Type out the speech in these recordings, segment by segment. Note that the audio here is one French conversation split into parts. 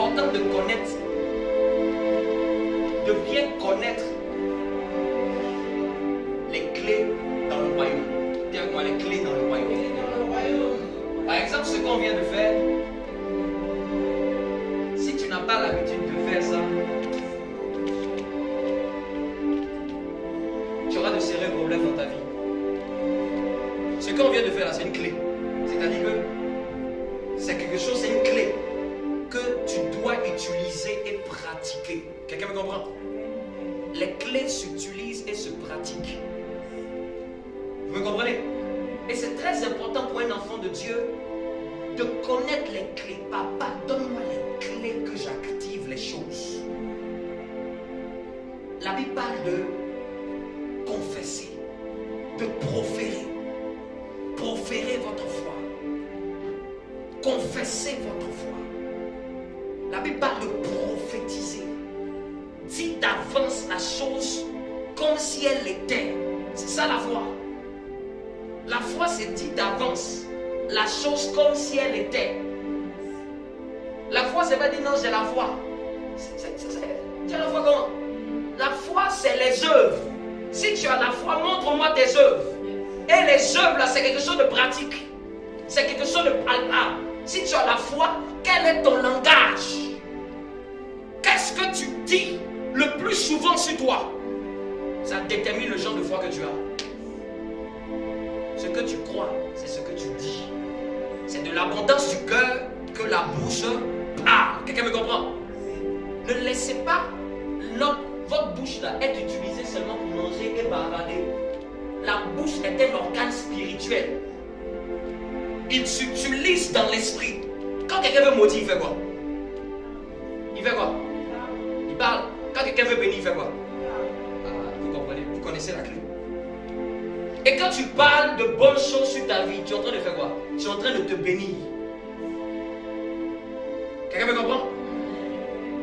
important de connaître, de bien connaître les clés dans le royaume. Dis avec moi, les clés dans le royaume. Par exemple, ce qu'on vient de faire, si tu n'as pas l'habitude de faire ça, tu auras de sérieux problèmes dans ta vie. Ce qu'on vient de faire là, c'est une clé. C'est-à-dire que c'est quelque chose, c'est une clé que tu dois utiliser et pratiquer. Quelqu'un me comprend? Les clés s'utilisent et se pratiquent. Vous me comprenez? Et c'est très important pour un enfant de Dieu de connaître les clés. Papa, donne-moi les clés que j'active les choses. La Bible parle de confesser, de proférer. Proférez votre foi. Confessez votre foi. La Bible parle de prophétiser. Dis d'avance la chose comme si elle l'était. C'est ça la foi. La foi, c'est dit d'avance la chose comme si elle était. La foi, c'est pas dire non, j'ai la foi. Tu as la foi comment? La foi, c'est les œuvres. Si tu as la foi, montre-moi tes œuvres. Et les œuvres, là, c'est quelque chose de pratique. C'est quelque chose de palpable. Si tu as la foi, quel est ton langage? Qu'est-ce que tu dis le plus souvent sur toi? Ça détermine le genre de foi que tu as. Ce que tu crois, c'est ce que tu dis. C'est de l'abondance du cœur que la bouche parle. Quelqu'un me comprend? Ne laissez pas votre bouche là être utilisée seulement pour manger et bavarder. La bouche est un organe spirituel. Il s'utilise dans l'esprit. Quand quelqu'un veut maudire, il fait quoi? Il fait quoi? Il parle. Quand quelqu'un veut bénir, il fait quoi? Vous comprenez? Vous connaissez la clé. Et quand tu parles de bonnes choses sur ta vie, tu es en train de faire quoi? Tu es en train de te bénir. Quelqu'un me comprend?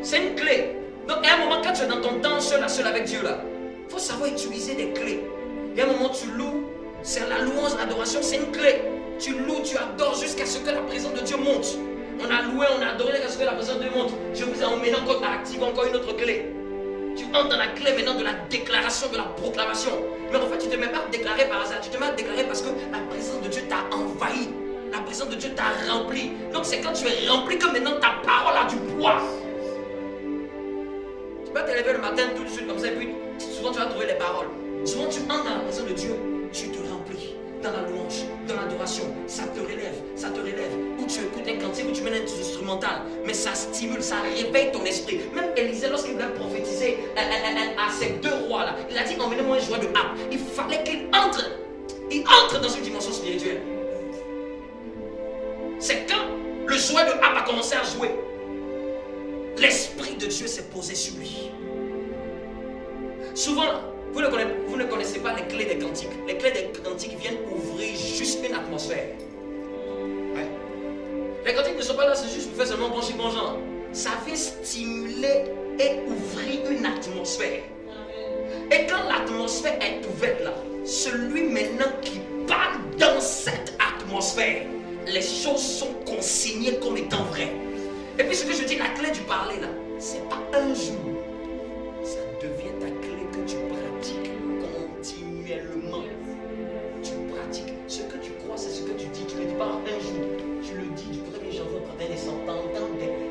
C'est une clé. Donc à un moment, quand tu es dans ton temps seul avec Dieu là, il faut savoir utiliser des clés. Et à un moment, tu loues, c'est la louange, l'adoration, c'est une clé. Tu loues, tu adores jusqu'à ce que la présence de Dieu monte. On a loué, on a adoré jusqu'à ce que la présence de Dieu monte. Je vous ai emmené encore à activer encore une autre clé. Tu entres dans la clé maintenant de la déclaration, de la proclamation. Mais en fait, tu ne te mets pas à déclarer par hasard. Tu te mets à déclarer parce que la présence de Dieu t'a envahi. La présence de Dieu t'a rempli. Donc c'est quand tu es rempli que maintenant ta parole a du poids. Tu peux te lever le matin tout de suite comme ça et puis souvent tu vas trouver les paroles. Souvent tu entres dans la présence de Dieu, tu te remplis dans la louange, dans l'adoration, ça te relève. Ou tu écoutes un cantique, ou tu mets un instrumental, mais ça stimule, ça réveille ton esprit. Même Élisée, lorsqu'il voulait prophétiser à ces deux rois là, il a dit emmenez-moi un joueur de harpe. Il fallait qu'il entre. Il entre dans une dimension spirituelle. C'est quand le joueur de harpe a commencé à jouer, l'esprit de Dieu s'est posé sur lui. Souvent, vous ne connaissez pas les clés des cantiques. Les clés des cantiques viennent ouvrir juste une atmosphère. Ouais. Les cantiques ne sont pas là, c'est juste pour faire seulement bon chic, bon genre. Ça vient stimuler et ouvrir une atmosphère. Et quand l'atmosphère est ouverte là, celui maintenant qui parle dans cette atmosphère, les choses sont consignées comme étant vraies. Et puis ce que je dis, la clé du parler là, c'est pas un jour. Ça devient ta clé que tu pratiques continuellement. Tu pratiques. Ce que tu crois, c'est ce que tu dis. Tu ne le dis pas un jour. Tu le dis du 1er janvier au 31 décembre,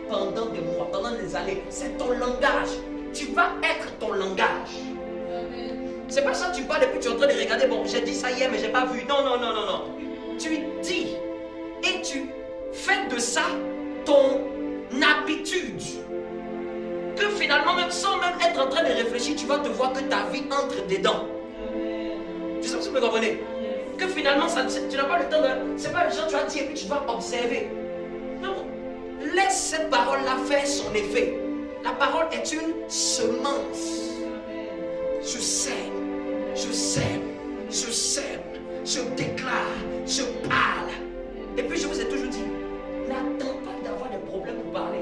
pendant des mois, pendant des années. C'est ton langage. Tu vas être ton langage. C'est pas ça, tu parles et puis tu es en train de regarder. Bon, j'ai dit ça hier, mais j'ai pas vu. Non. Tu dis et tu fais de ça ton habitude. Que finalement, même sans même être en train de réfléchir, tu vas te voir que ta vie entre dedans. Je sais pas si vous me comprenez. Que finalement, tu n'as pas le temps de... C'est pas le genre tu vas dire et puis tu vas observer. Non. Laisse cette parole-là faire son effet. La parole est une semence. Je sème, je déclare, je parle. Et puis je vous ai toujours dit, n'attends pas d'avoir des problèmes pour parler.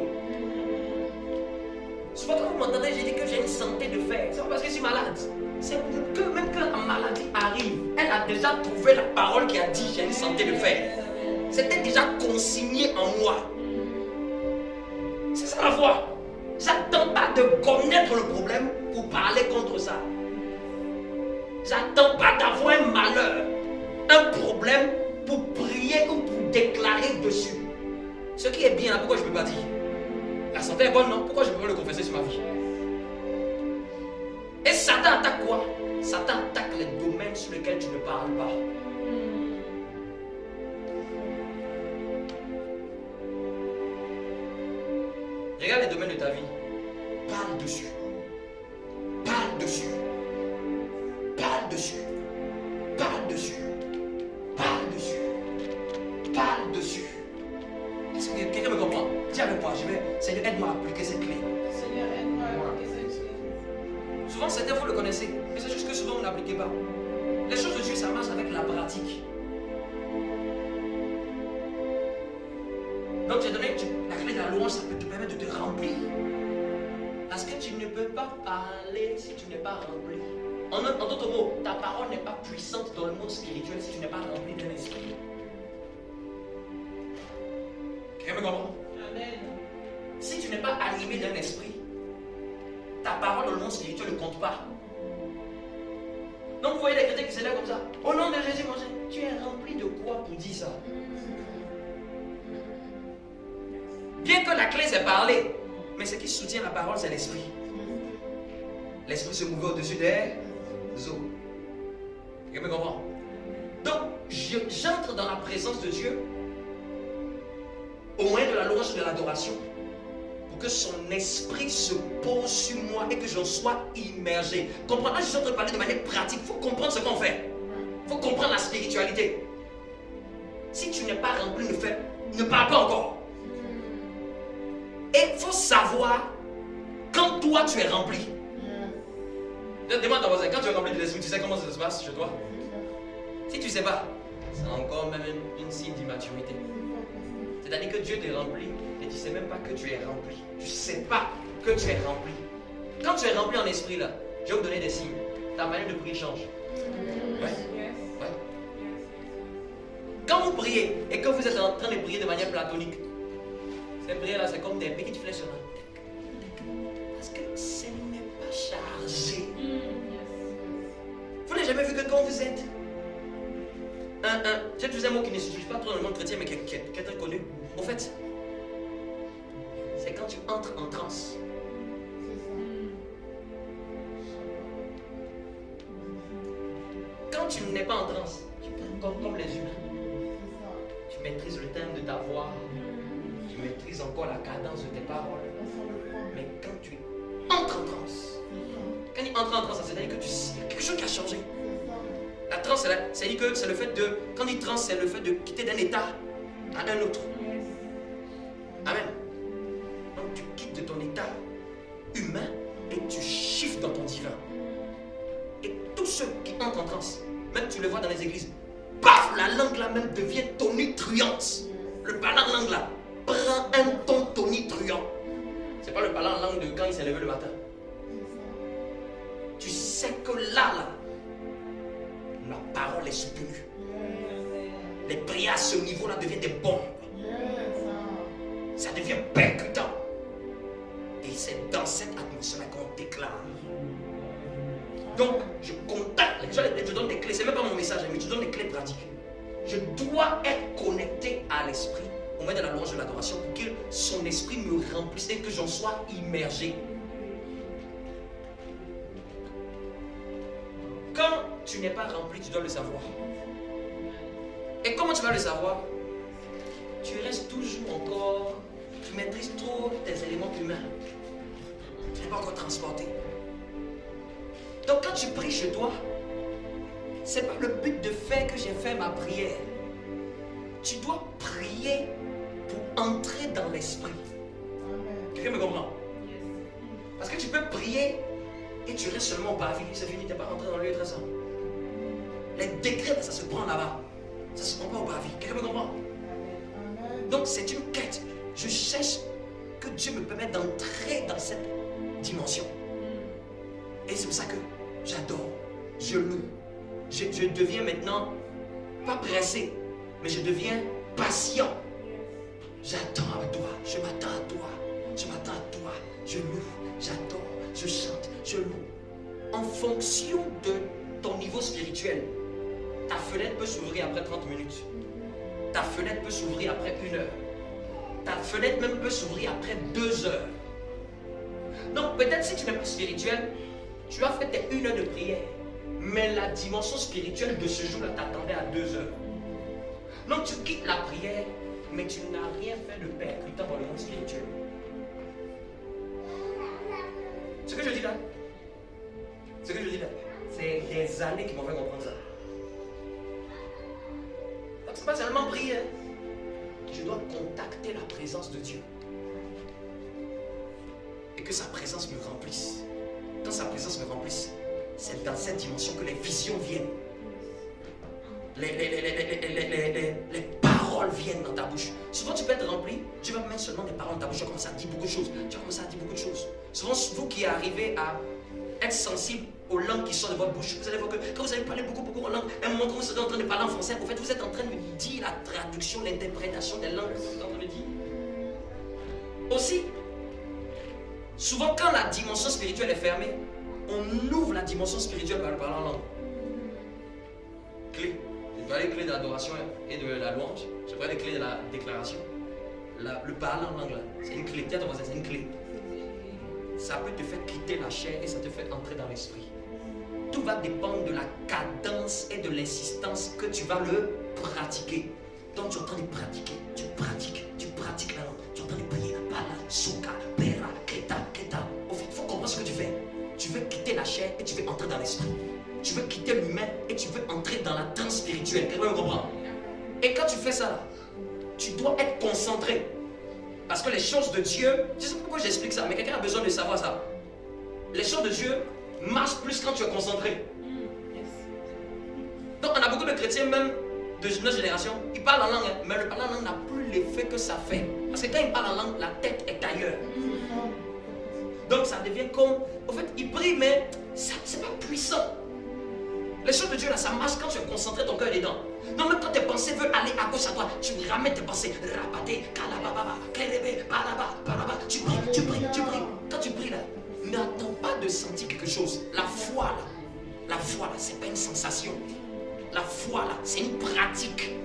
Souvent quand vous m'entendez, j'ai dit que j'ai une santé de fer. C'est pas parce que je suis malade. C'est que même quand la maladie arrive, elle a déjà trouvé la parole qui a dit j'ai une santé de fer. C'était déjà consigné en moi. C'est ça la foi. J'attends pas de connaître le problème pour parler contre ça. J'attends pas d'avoir un malheur, un problème pour prier ou pour déclarer dessus. Ce qui est bien là, pourquoi je ne peux pas dire? La santé est bonne, non? Pourquoi je ne peux pas le confesser sur ma vie? Et Satan attaque quoi? Satan attaque les domaines sur lesquels tu ne parles pas. Regarde les domaines de ta vie. Parle dessus. Parle dessus. Parle dessus. Parle dessus. Parle dessus. Parle dessus. Est-ce que quelqu'un me comprend? Dis avec moi, Seigneur, aide-moi à appliquer cette clé. Seigneur, aide-moi à appliquer cette clé. Souvent, certains, vous le connaissez, mais c'est juste que souvent, vous n'appliquez pas. Les choses de Dieu, ça marche avec la pratique. Donc, j'ai donné la clé de la louange, ça peut te permettre de te remplir. Parce que tu ne peux pas parler si tu n'es pas rempli. En d'autres mots, ta parole n'est pas puissante dans le monde spirituel si tu n'es pas rempli d'un esprit. Quelqu'un me comprend? Amen. Si tu n'es pas animé d'un esprit, ta parole dans le monde spirituel ne compte pas. Donc vous voyez les chrétiens qui s'élèvent comme ça. Au nom de Jésus, mon Dieu, tu es rempli de quoi pour dire ça? Bien que la clé c'est parler, mais ce qui soutient la parole c'est l'esprit. L'esprit se mouvait au-dessus des eaux. Quelqu'un me comprend? Donc j'entre dans la présence de Dieu au moyen de la louange et de l'adoration pour que son esprit se pose sur moi et que j'en sois immergé. Comprends? Là je suis en train de parler de manière pratique. Il faut comprendre ce qu'on fait. Il faut comprendre la spiritualité. Si tu n'es pas rempli, ne parle pas encore. Et il faut savoir quand toi tu es rempli. Demande à ton voisin, quand tu es rempli de l'esprit, tu sais comment ça se passe chez toi? Si tu ne sais pas, c'est encore même une signe d'immaturité. C'est-à-dire que Dieu t'est rempli et tu ne sais même pas que tu es rempli. Tu ne sais pas que tu es rempli. Quand tu es rempli en esprit là, je vais vous donner des signes. Ta manière de prier change. Ouais. Ouais. Quand vous priez et que vous êtes en train de prier de manière platonique, ces prières-là, c'est comme des petites flèches. Parce que ce n'est pas chargé. Vous n'avez jamais vu que quand vous êtes j'ai utilisé un mot qui ne s'utilise pas trop dans le monde chrétien, mais qui est très connu. En fait, c'est quand tu entres en transe. Quand tu n'es pas en transe, tu prends comme les humains. Tu maîtrises le thème de ta voix. Tu maîtrises encore la cadence de tes paroles. Mais quand tu entres en transe, quand il entre en transe, c'est-à-dire que tu sais quelque chose qui a changé. La transe, c'est-à-dire que c'est le fait de, quand il transe, c'est le fait de quitter d'un état à un autre. Amen. Donc tu quittes de ton état humain et tu chiffres dans ton divin. Et tous ceux qui entrent en transe, même tu le vois dans les églises, paf, la langue là même devient tonitruante. Le parlant en langue là prend un ton tonitruant. C'est pas le parlant en langue de quand il s'est levé le matin. Tu sais que là, la parole est soutenue. Les prières à ce niveau-là deviennent des bombes. Ça devient percutant. Et c'est dans cette atmosphère qu'on déclare. Donc, je contacte, je donne des clés. C'est même pas mon message, mais je donne des clés pratiques. Je dois être connecté à l'esprit au moyen de la louange de l'adoration pour que son esprit me remplisse et que j'en sois immergé. Quand tu n'es pas rempli, tu dois le savoir. Et comment tu vas le savoir? Tu restes toujours encore, tu maîtrises trop tes éléments humains. Tu n'es pas encore transporté. Donc quand tu pries chez toi, ce n'est pas le but de faire que j'ai fait ma prière. Tu dois prier pour entrer dans l'esprit. Quelqu'un me comprend? Parce que tu peux prier et tu restes seulement au pavé. C'est fini, tu n'es pas rentré dans le lieu très saint. Les décrets, ça se prend là-bas. Ça ne se prend pas au pavé. Quelqu'un me comprend? Donc c'est une quête. Je cherche que Dieu me permette d'entrer dans cette dimension. Et c'est pour ça que j'adore, je loue. Je deviens maintenant pas pressé, mais je deviens patient. J'attends à toi, je m'attends à toi, je m'attends à je loue, j'adore, je chante, je loue. En fonction de ton niveau spirituel, ta fenêtre peut s'ouvrir après 30 minutes. Ta fenêtre peut s'ouvrir après 1 heure. Ta fenêtre même peut s'ouvrir après 2 heures. Donc peut-être si tu n'es pas spirituel, tu as fait tes 1 heure de prière. Mais la dimension spirituelle de ce jour-là t'attendait à 2 heures. Donc tu quittes la prière, mais tu n'as rien fait de percutant dans le monde spirituel. Ce que je dis là, c'est des années qui m'ont fait comprendre ça. Donc c'est pas seulement prier. Je dois contacter la présence de Dieu. Et que sa présence me remplisse. Quand sa présence me remplisse, c'est dans cette dimension que les visions viennent. Les paroles viennent dans ta bouche. Souvent tu peux être rempli, Dieu va mettre seulement des paroles dans ta bouche. Tu vas commencer à dire beaucoup de choses. Tu vas commencer à dire beaucoup de choses. Souvent vous qui arrivez à être sensible aux langues qui sortent de votre bouche, vous allez voir que quand vous allez parler beaucoup en langue, à un moment quand vous êtes en train de parler en français, en fait vous êtes en train de dire la traduction, l'interprétation des langues que vous êtes en train de dire. Aussi, souvent quand la dimension spirituelle est fermée, on ouvre la dimension spirituelle par le parler en langue. Clé. Je vais les clés de l'adoration et de la louange. Je vais les clés de la déclaration. Le parler en langue, c'est une clé. Tiens, c'est une clé. Ça peut te faire quitter la chair et ça te fait entrer dans l'esprit. Tout va dépendre de la cadence et de l'insistance que tu vas le pratiquer. Donc tu es en train de pratiquer, tu pratiques la langue, tu es en train de prier, parla, souka, pera, keta. Au fait, il faut comprendre ce que tu fais. Tu veux quitter la chair et tu veux entrer dans l'esprit. Tu veux quitter l'humain et tu veux entrer dans la transe spirituelle. Quelqu'un me comprend? Et quand tu fais ça, tu dois être concentré. Parce que les choses de Dieu, je sais pas pourquoi j'explique ça, mais quelqu'un a besoin de savoir ça. Les choses de Dieu marchent plus quand tu es concentré. Donc on a beaucoup de chrétiens même de notre génération, ils parlent en langue, mais le parler en langue n'a plus l'effet que ça fait. Parce que quand ils parlent en langue, la tête est ailleurs. Donc ça devient comme, en fait, ils prient, mais c'est pas puissant. Les choses de Dieu là, ça marche quand tu es concentré, ton cœur est dedans. Non, même quand tes pensées veulent aller à gauche à droite, tu ramènes tes pensées. Rapate, kalababa, kerebe, paraba. Tu pries. Quand tu pries là, n'attends pas de sentir quelque chose. La foi là, c'est pas une sensation. La foi là, c'est une pratique.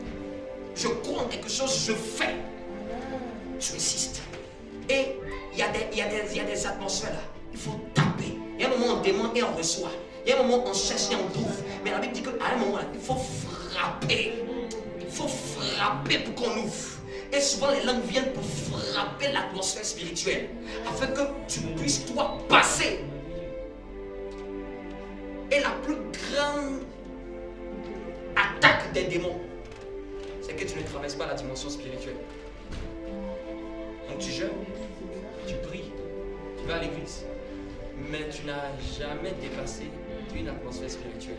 Je crois en quelque chose, je fais. Tu insistes. Et il y a des atmosphères là. Il faut taper. Il y a un moment on demande et on reçoit. Il y a un moment on cherche et on trouve. Mais la Bible dit qu'à un moment là, il faut frapper. Il faut frapper pour qu'on ouvre. Et souvent les langues viennent pour frapper l'atmosphère spirituelle. Afin que tu puisses toi passer. Et la plus grande attaque des démons, c'est que tu ne traverses pas la dimension spirituelle. Donc tu jeûnes, tu pries, tu vas à l'église, mais tu n'as jamais dépassé une atmosphère spirituelle.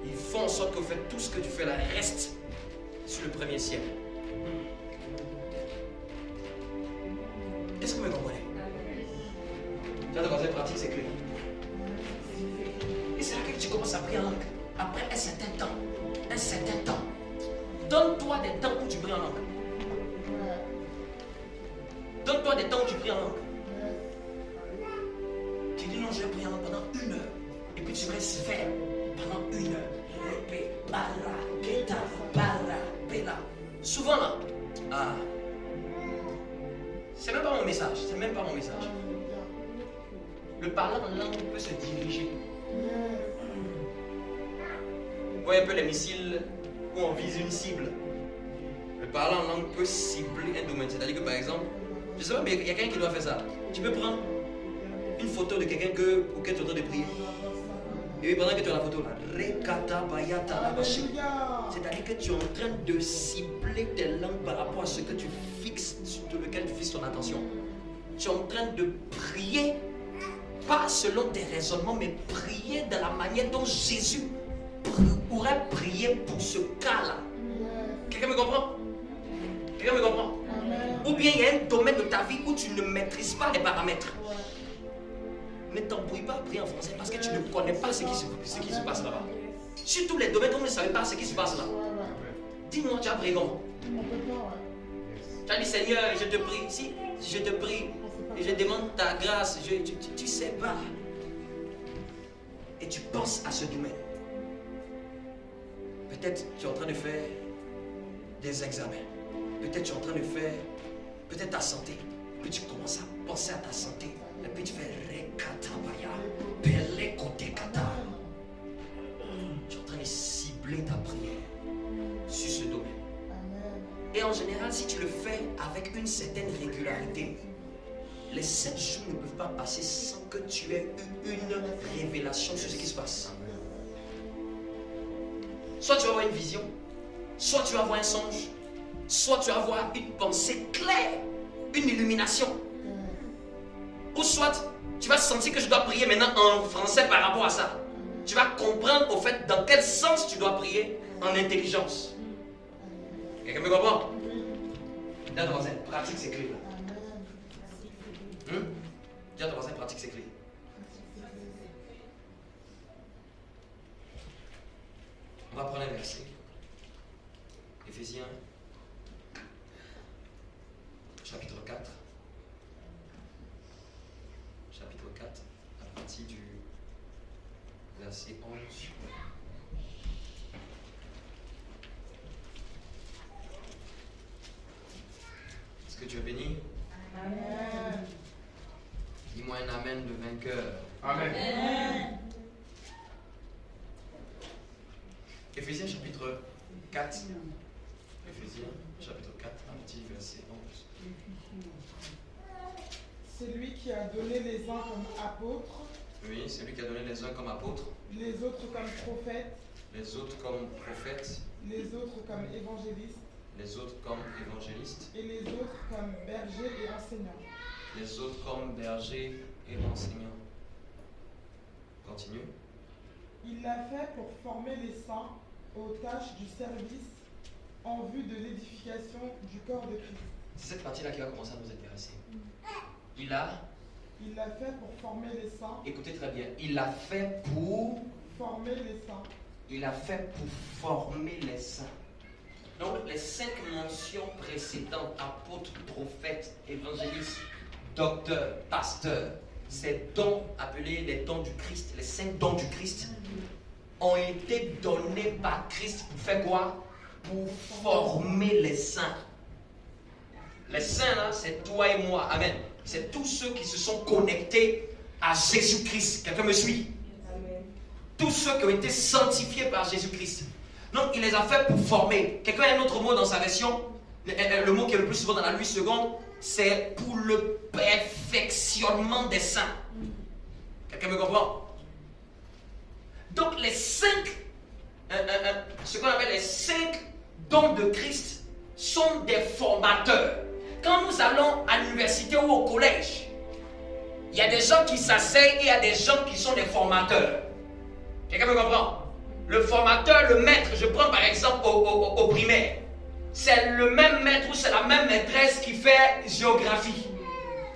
Ils font en sorte que vous faites tout ce que tu fais là reste sur le premier ciel. Est-ce que vous me comprenez? Tu as de conseils pratiques, c'est clair. Et c'est là que tu commences à prier en langue. Après un certain temps, donne-toi des temps où tu pries en langue. Donne-toi des temps où tu pries en langue. Tu dis non, je vais prier en langue pendant 1 heure. Et puis tu restes faire pendant 1 heure. Répé, bara, keta, bara, bela. Souvent là, c'est même pas mon message. Le parler en langue peut se diriger. Vous voyez un peu les missiles où on vise une cible. Le parler en langue peut cibler un domaine. C'est-à-dire que par exemple, je sais pas, mais il y a quelqu'un qui doit faire ça. Tu peux prendre une photo de quelqu'un auquel tu es en train de prier. Et puis pendant que tu as la photo là, c'est-à-dire que tu es en train de cibler tes langues par rapport à ce que tu fixes, sur lequel tu fixes ton attention. Tu es en train de prier, pas selon tes raisonnements, mais prier de la manière dont Jésus pourrait prier pour ce cas-là. Quelqu'un me comprend? Ou bien il y a un domaine de ta vie où tu ne maîtrises pas les paramètres. Ne t'embrouille pas à prier en français parce que tu ne connais pas ce qui se passe là-bas. Sur tous les domaines, vous ne savez pas ce qui se passe là. Dis-moi, tu as prié comment? Tu as dit Seigneur, je te prie. Si je te prie, Et je demande ta grâce. Tu sais pas. Et tu penses à ce domaine. Peut-être tu es en train de faire des examens. Peut-être tu es en train de faire peut-être ta santé. Puis tu commences à penser à ta santé. Et puis tu fais Rekatabaya, Pelekotekata. Tu es en train de cibler ta prière sur ce domaine. Et en général, si tu le fais avec une certaine régularité, les 7 jours ne peuvent pas passer sans que tu aies eu une révélation sur ce qui se passe. Soit tu vas avoir une vision, soit tu vas avoir un songe, soit tu vas avoir une pensée claire, une illumination. Ou soit tu vas sentir que je dois prier maintenant en français par rapport à ça. Tu vas comprendre au fait dans quel sens tu dois prier en intelligence. Quelqu'un me comprend? Dis à ton voisin, pratique ces clés là. Dis à ton voisin, pratique ces clés. On va prendre un verset. Éphésiens, chapitre 4. Chapitre 4, à partir du verset 11. Est-ce que tu es béni? Amen. Dis-moi un amen de vainqueur. Amen. Éphésiens chapitre 4. Éphésiens chapitre 4, à partir du verset 11. C'est lui qui a donné les uns comme apôtres, Oui, c'est lui qui a donné les uns comme apôtres, les autres comme prophètes, les autres comme prophètes, les autres comme évangélistes les autres comme évangélistes, et les autres comme bergers et enseignants. les autres comme bergers et enseignants. Continue. Il l'a fait pour former les saints aux tâches du service en vue de l'édification du corps de Christ. C'est cette partie-là qui va commencer à nous intéresser. Il l'a fait pour former les saints, écoutez très bien, il l'a fait pour, former les saints. il a fait pour former les saints. Donc les 5 mentions précédentes, apôtres, prophètes, évangélistes, docteurs, pasteurs, ces dons appelés les dons du Christ, les 5 dons du Christ, ont été donnés par Christ pour faire quoi? Pour former les saints. Les saints là, c'est toi et moi, amen. C'est tous ceux qui se sont connectés à Jésus-Christ. Quelqu'un me suit? Amen. Tous ceux qui ont été sanctifiés par Jésus-Christ. Donc il les a fait pour former. Quelqu'un a un autre mot dans sa version? Le mot qui est le plus souvent dans la 8 secondes, c'est pour le perfectionnement des saints. Quelqu'un me comprend? Donc les 5, ce qu'on appelle les 5 dons de Christ sont des formateurs. Quand nous allons à l'université ou au collège, il y a des gens qui s'asseyent et il y a des gens qui sont des formateurs. Quelqu'un me comprend? Le formateur, le maître, je prends par exemple au primaire. C'est le même maître ou c'est la même maîtresse qui fait géographie.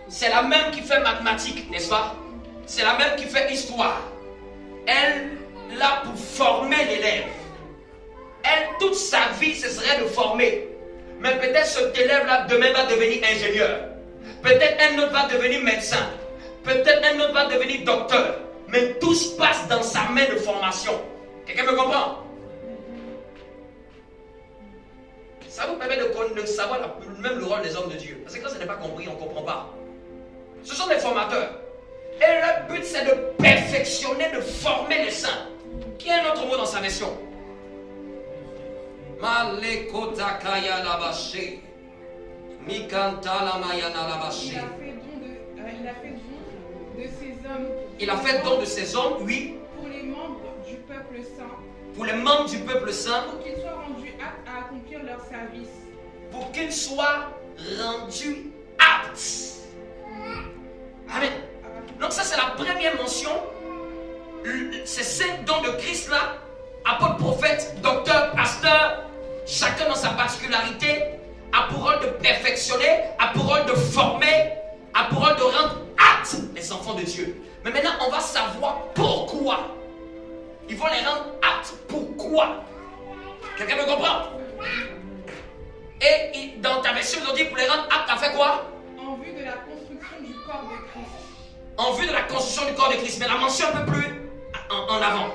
C'est la même qui fait mathématiques, n'est-ce pas? C'est la même qui fait histoire. Elle est là pour former l'élève. Elle, toute sa vie, ce serait de former. Mais peut-être cet élève-là, demain, va devenir ingénieur. Peut-être un autre va devenir médecin. Peut-être un autre va devenir docteur. Mais tout se passe dans sa main de formation. Quelqu'un me comprend? Ça vous permet de savoir même le rôle des hommes de Dieu. Parce que quand ce n'est pas compris, on ne comprend pas. Ce sont des formateurs. Et leur but, c'est de perfectionner, de former les saints. Qui a un autre mot dans sa version? Malekotakaya labaché. Mikanta lamayana labaché. Il a fait don de ces hommes. Il a fait don de ces hommes, oui. Pour les membres du peuple saint. Pour les membres du peuple saint. Pour qu'ils soient rendus aptes à accomplir leur service. Pour qu'ils soient rendus aptes. Amen. Donc ça c'est la première mention. Ces 5 dons de Christ là, apôtre, prophète, docteur, pasteur, chacun dans sa particularité, a pour rôle de perfectionner, a pour rôle de former, a pour rôle de rendre aptes les enfants de Dieu. Mais maintenant on va savoir pourquoi. Ils vont les rendre aptes. Pourquoi? Quelqu'un me comprend? Et dans ta version, ils ont dit pour les rendre aptes à faire quoi? En vue de la construction du corps en vue de la construction du corps de Christ. Mais la mention un peu plus en avant.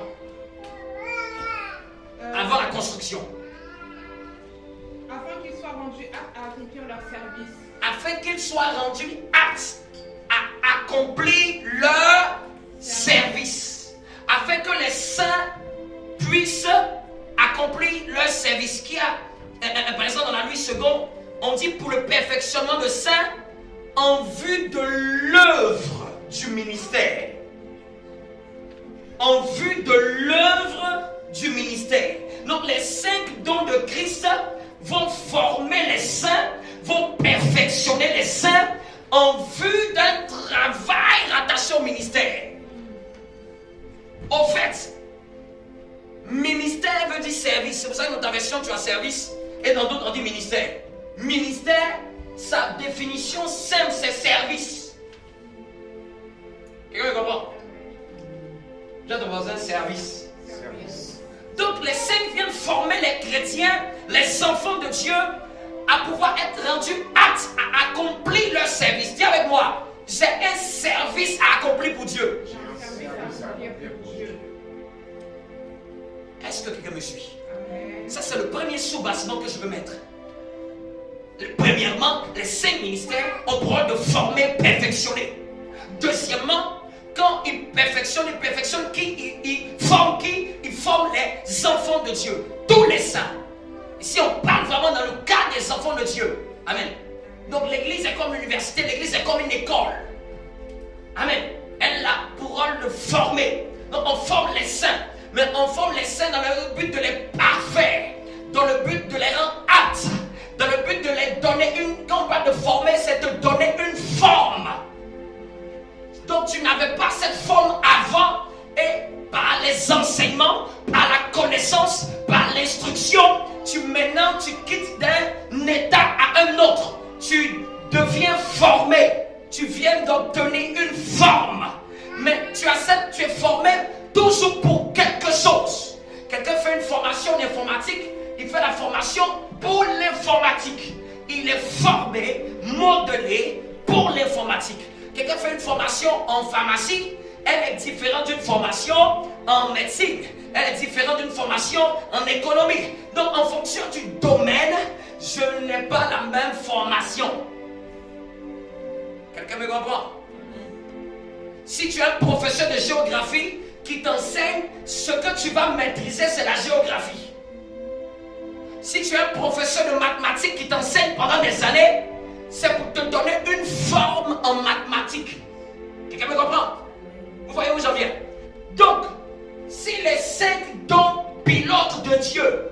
Avant la construction. Afin qu'ils soient rendus aptes à accomplir leur service. Afin qu'ils soient rendus aptes à accomplir leur service. Afin que les saints puissent accomplir leur service. Qui a, par exemple, dans la nuit seconde, on dit pour le perfectionnement de saints en vue de l'œuvre du ministère. En vue de l'œuvre du ministère. Donc les 5 dons de Christ vont former les saints, vont perfectionner les saints en vue d'un travail rattaché au ministère. Au fait, ministère veut dire service. C'est pour ça que dans ta version tu as service et dans d'autres on dit ministère. Ministère, sa définition simple, c'est service. Quelqu'un comprend? J'ai ton voisin, service. Donc les 5 viennent former les chrétiens, les enfants de Dieu, à pouvoir être rendus aptes à accomplir leur service. Dis avec moi, j'ai un service à accomplir pour Dieu. Est-ce que quelqu'un me suit? Ça c'est le premier sous-bassement que je veux mettre. Premièrement, les 5 ministères ont pour rôle de former, perfectionner. Deuxièmement, quand ils perfectionnent qui? Ils forment les enfants de Dieu. Tous les saints. Ici, on parle vraiment dans le cas des enfants de Dieu. Amen. Donc, l'église est comme une université, l'église est comme une école. Amen. Elle a pour rôle de former. Donc, on forme les saints. Mais on forme les saints dans le but de les parfaire. Dans le but de les rendre aptes. Dans le but de les donner une... Quand on parle de former, c'est de donner une forme. Donc tu n'avais pas cette forme avant et par les enseignements, par la connaissance, par l'instruction, maintenant tu quittes d'un état à un autre. Tu deviens formé. Tu viens d'obtenir une forme. Mais tu es formé toujours pour quelque chose. Quelqu'un fait une formation d'informatique, il fait la formation pour l'informatique. Il est formé, modelé pour l'informatique. Quelqu'un fait une formation en pharmacie, elle est différente d'une formation en médecine. Elle est différente d'une formation en économie. Donc en fonction du domaine, je n'ai pas la même formation. Quelqu'un me comprend? Si tu es un professeur de géographie qui t'enseigne, ce que tu vas maîtriser, c'est la géographie. Si tu es un professeur de mathématiques qui t'enseigne pendant des années, c'est pour te donner une forme en mathématiques. Quelqu'un me comprend? Vous voyez où j'en viens? Donc, si les 5 dons pilotes de Dieu,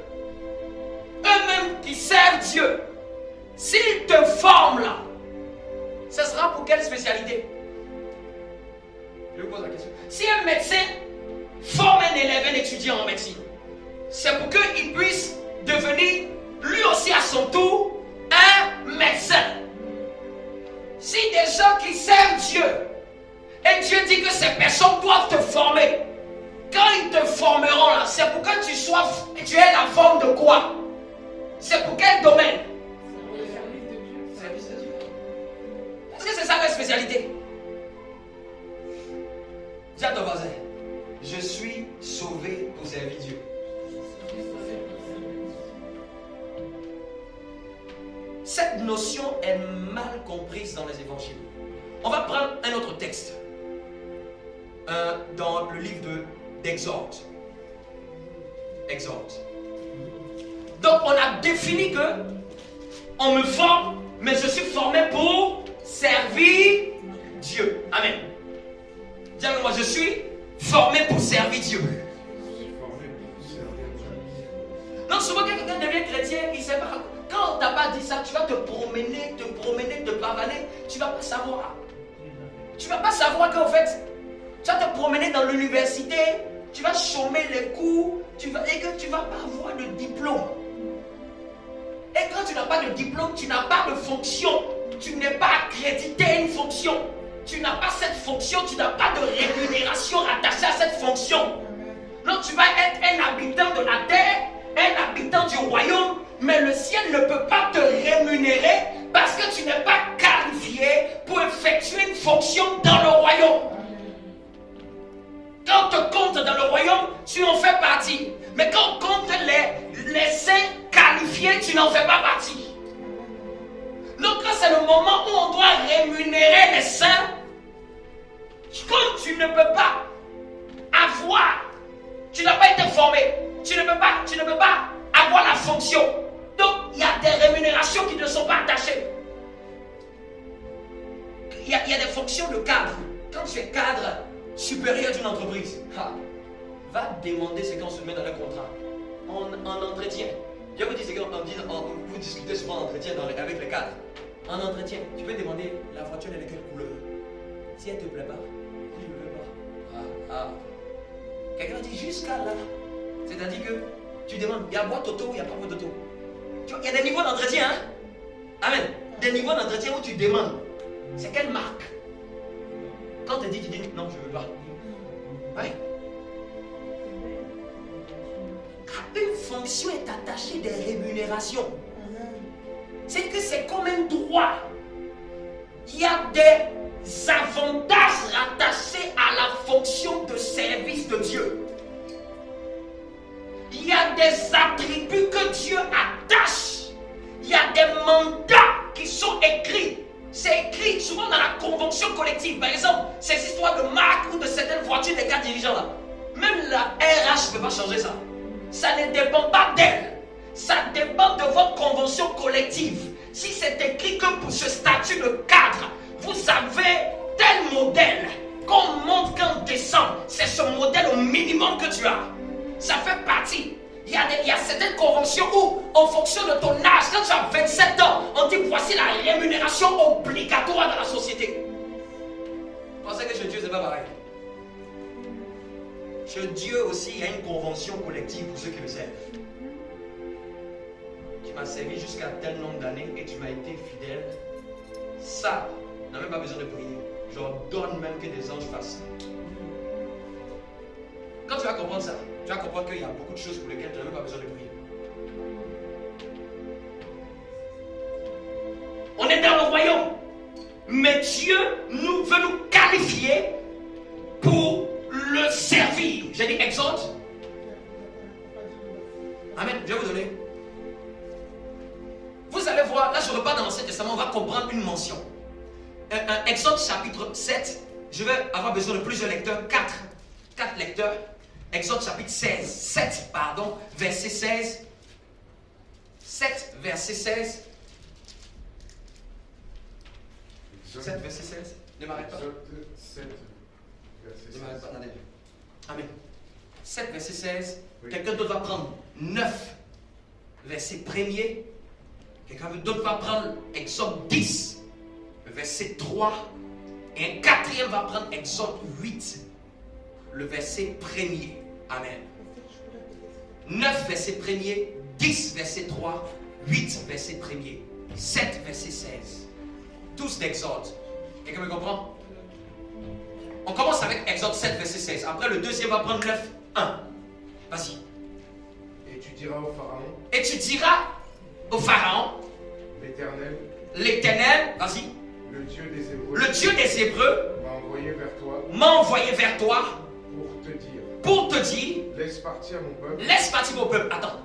eux-mêmes qui servent Dieu, s'ils te forment là, ce sera pour quelle spécialité? Je vous pose la question. Si un médecin forme un élève, un étudiant en médecine, c'est pour qu'il puisse devenir lui aussi à son tour un médecin. Si des gens qui servent Dieu, et Dieu dit que ces personnes doivent te former, quand ils te formeront là, c'est pour que tu aies la forme de quoi? C'est pour quel domaine? Service de Dieu. Est-ce que c'est ça la spécialité? Dis à ton voisin, je suis sauvé pour servir Dieu. Cette notion est mal comprise dans les évangiles. On va prendre un autre texte dans le livre d'Exode. Donc on a défini que on me forme, mais je suis formé pour servir Dieu. Amen. Dis moi, je suis formé pour servir Dieu. Donc souvent quand quelqu'un devient chrétien, il ne sait pas. Quand on t'a pas dit ça, tu vas te promener, te pavaner, tu ne vas pas savoir. Tu ne vas pas savoir qu'en fait, tu vas te promener dans l'université, tu vas chômer les cours, et que tu ne vas pas avoir de diplôme. Et quand tu n'as pas de diplôme, tu n'as pas de fonction. Tu n'es pas accrédité à une fonction. Tu n'as pas cette fonction, tu n'as pas de rémunération attachée à cette fonction. Donc tu vas être un habitant de la terre, un habitant du royaume, mais le ciel ne peut pas te rémunérer Parce que tu n'es pas qualifié pour effectuer une fonction dans le royaume. Quand on te compte dans le royaume, tu en fais partie. Mais quand on compte les saints qualifiés, tu n'en fais pas partie. Donc quand c'est le moment où on doit rémunérer les saints, comme tu ne peux pas avoir, tu n'as pas été formé, tu ne peux pas avoir la fonction. Donc il y a des rémunérations qui ne sont pas attachées. Il y a des fonctions de cadre. Quand tu es cadre supérieur d'une entreprise, va demander ce qu'on se met dans le contrat. En entretien. Je vous dis ce qu'on dit, vous discutez souvent en entretien avec les cadres. En entretien, tu peux demander la voiture elle est de quelle couleur. Si elle ne te plaît pas, si je ne veux pas. Quelqu'un dit jusqu'à là. C'est-à-dire que tu demandes, il y a boîte auto ou il n'y a pas boîte auto. Il y a des niveaux d'entretien. Hein? Amen. Des niveaux d'entretien où tu demandes. C'est quelle marque? Quand tu dis non, je ne veux pas. Ouais. À une fonction est attachée des rémunérations. C'est que c'est comme un droit. Il y a des avantages rattachés à la fonction de service de Dieu. Il y a des attributs que Dieu attache. Il y a des mandats qui sont écrits. C'est écrit souvent dans la convention collective. Par exemple, ces histoires de marque ou de certaines voitures des gars dirigeants là. Même la RH ne peut pas changer ça. Ça ne dépend pas d'elle. Ça dépend de votre convention collective. Si c'est écrit que pour ce statut de cadre, vous avez tel modèle qu'on monte qu'en décembre, c'est ce modèle au minimum que tu as. Ça fait partie. Il y a certaines conventions où, en fonction de ton âge, quand tu as 27 ans, on dit voici la rémunération obligatoire dans la société. Pensez que chez Dieu, c'est pas pareil. Chez Dieu aussi, il y a une convention collective pour ceux qui le servent. Tu m'as servi jusqu'à tel nombre d'années et tu m'as été fidèle. Ça, on n'a même pas besoin de prier. J'ordonne même que des anges fassent ça. Quand tu vas comprendre ça, tu vas comprendre qu'il y a beaucoup de choses pour lesquelles tu n'as même pas besoin de prier. On est dans le royaume. Mais Dieu veut nous qualifier pour le servir. J'ai dit Exode. Amen. Je vais vous donner. Vous allez voir, là je repars dans l'Ancien Testament, on va comprendre une mention. Exode chapitre 7. Je vais avoir besoin de plusieurs lecteurs. 4 lecteurs. Exode chapitre 7, verset 16. 7, verset 16. 7, verset 16. Ne m'arrête pas. Exode 7, verset 16. Ne m'arrête pas, Nadège. Amen. 7, verset 16. Oui. Quelqu'un d'autre va prendre 9, verset 1er. Quelqu'un d'autre va prendre Exode 10, verset 3. Et un quatrième va prendre Exode 8, le verset 1er. Amen. 9, verset 1er. 10, verset 3. 8, verset 1er. 7, verset 16. Tous d'Exode. Quelqu'un me comprend? On commence avec Exode 7, verset 16. Après, le deuxième va prendre 9, 1. Vas-y. Et tu diras au Pharaon. Et tu diras au Pharaon. L'Éternel. Vas-y. Le Dieu des Hébreux. Le Dieu des Hébreux m'a envoyé vers toi. Pour te dire. Laisse partir mon peuple. Laisse partir mon peuple. Attends.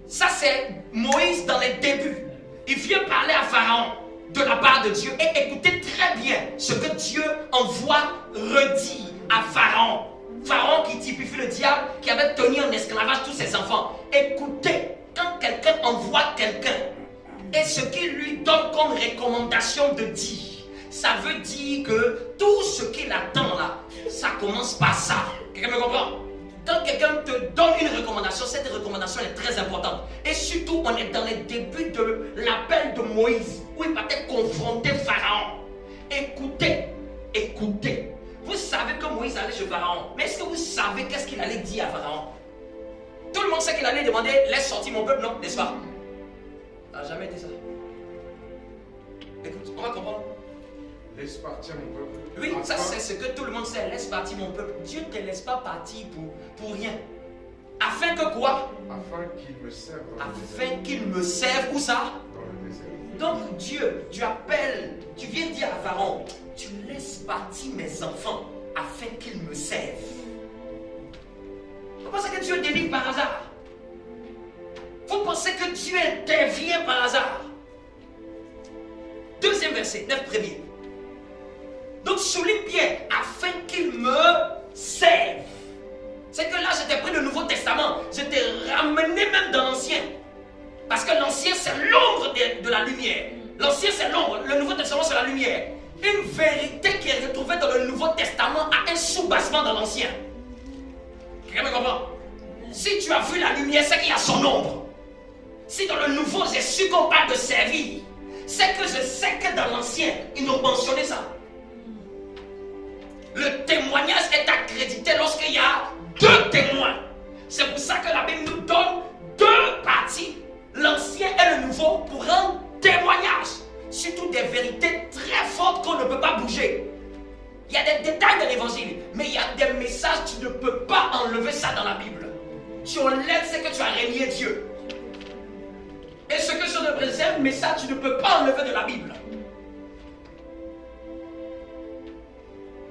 Ça, c'est Moïse dans les débuts. Il vient parler à Pharaon de la part de Dieu. Et écoutez très bien ce que Dieu envoie redit à Pharaon. Pharaon qui typifie le diable, qui avait tenu en esclavage tous ses enfants. Écoutez, quand quelqu'un envoie quelqu'un, et ce qu'il lui donne comme recommandation de dire, ça veut dire que tout ce qu'il attend là, ça commence par ça. Quelqu'un me comprend? Quand quelqu'un te donne une recommandation, cette recommandation est très importante. Et surtout, on est dans les débuts de l'appel de Moïse, où il va être confronté Pharaon. Écoutez, écoutez. Vous savez que Moïse allait chez Pharaon. Mais est-ce que vous savez qu'est-ce qu'il allait dire à Pharaon? Tout le monde sait qu'il allait demander, laisse sortir mon peuple, non? N'est-ce pas? Ça n'a jamais été ça. Écoute, on va comprendre. Laisse partir mon peuple. Oui, ça c'est ce que tout le monde sait. Laisse partir mon peuple. Dieu ne te laisse pas partir pour rien. Afin que quoi? Afin qu'il me serve dans le désert. Afin qu'il me serve, où ça? Dans le désert. Donc Dieu, tu viens dire à Pharaon, tu laisses partir mes enfants afin qu'ils me servent. Vous pensez que Dieu délivre par hasard? Vous pensez que Dieu intervient par hasard? Deuxième verset, 9 premier. Donc souligne bien, afin qu'ils me servent. C'est que là, j'étais pris le Nouveau Testament. J'étais ramené même dans l'Ancien. Parce que l'Ancien, c'est l'ombre de la lumière. L'Ancien, c'est l'ombre. Le Nouveau Testament, c'est la lumière. Une vérité qui est retrouvée dans le Nouveau Testament a un soubassement dans l'Ancien. Quelqu'un me comprend? Si tu as vu la lumière, c'est qu'il y a son ombre. Si dans le Nouveau, j'ai su qu'on parle de servir, c'est que je sais que dans l'Ancien, ils ont mentionné ça. Le témoignage est accrédité lorsqu'il y a deux témoins. C'est pour ça que la Bible nous donne deux parties, l'Ancien et le Nouveau, pour rendre témoignage. Surtout des vérités très fortes qu'on ne peut pas bouger. Il y a des détails de l'évangile, mais il y a des messages, tu ne peux pas enlever ça dans la Bible. Tu enlèves, c'est que tu as renié Dieu. Et ce que je te présente, mais ça, tu ne peux pas enlever de la Bible.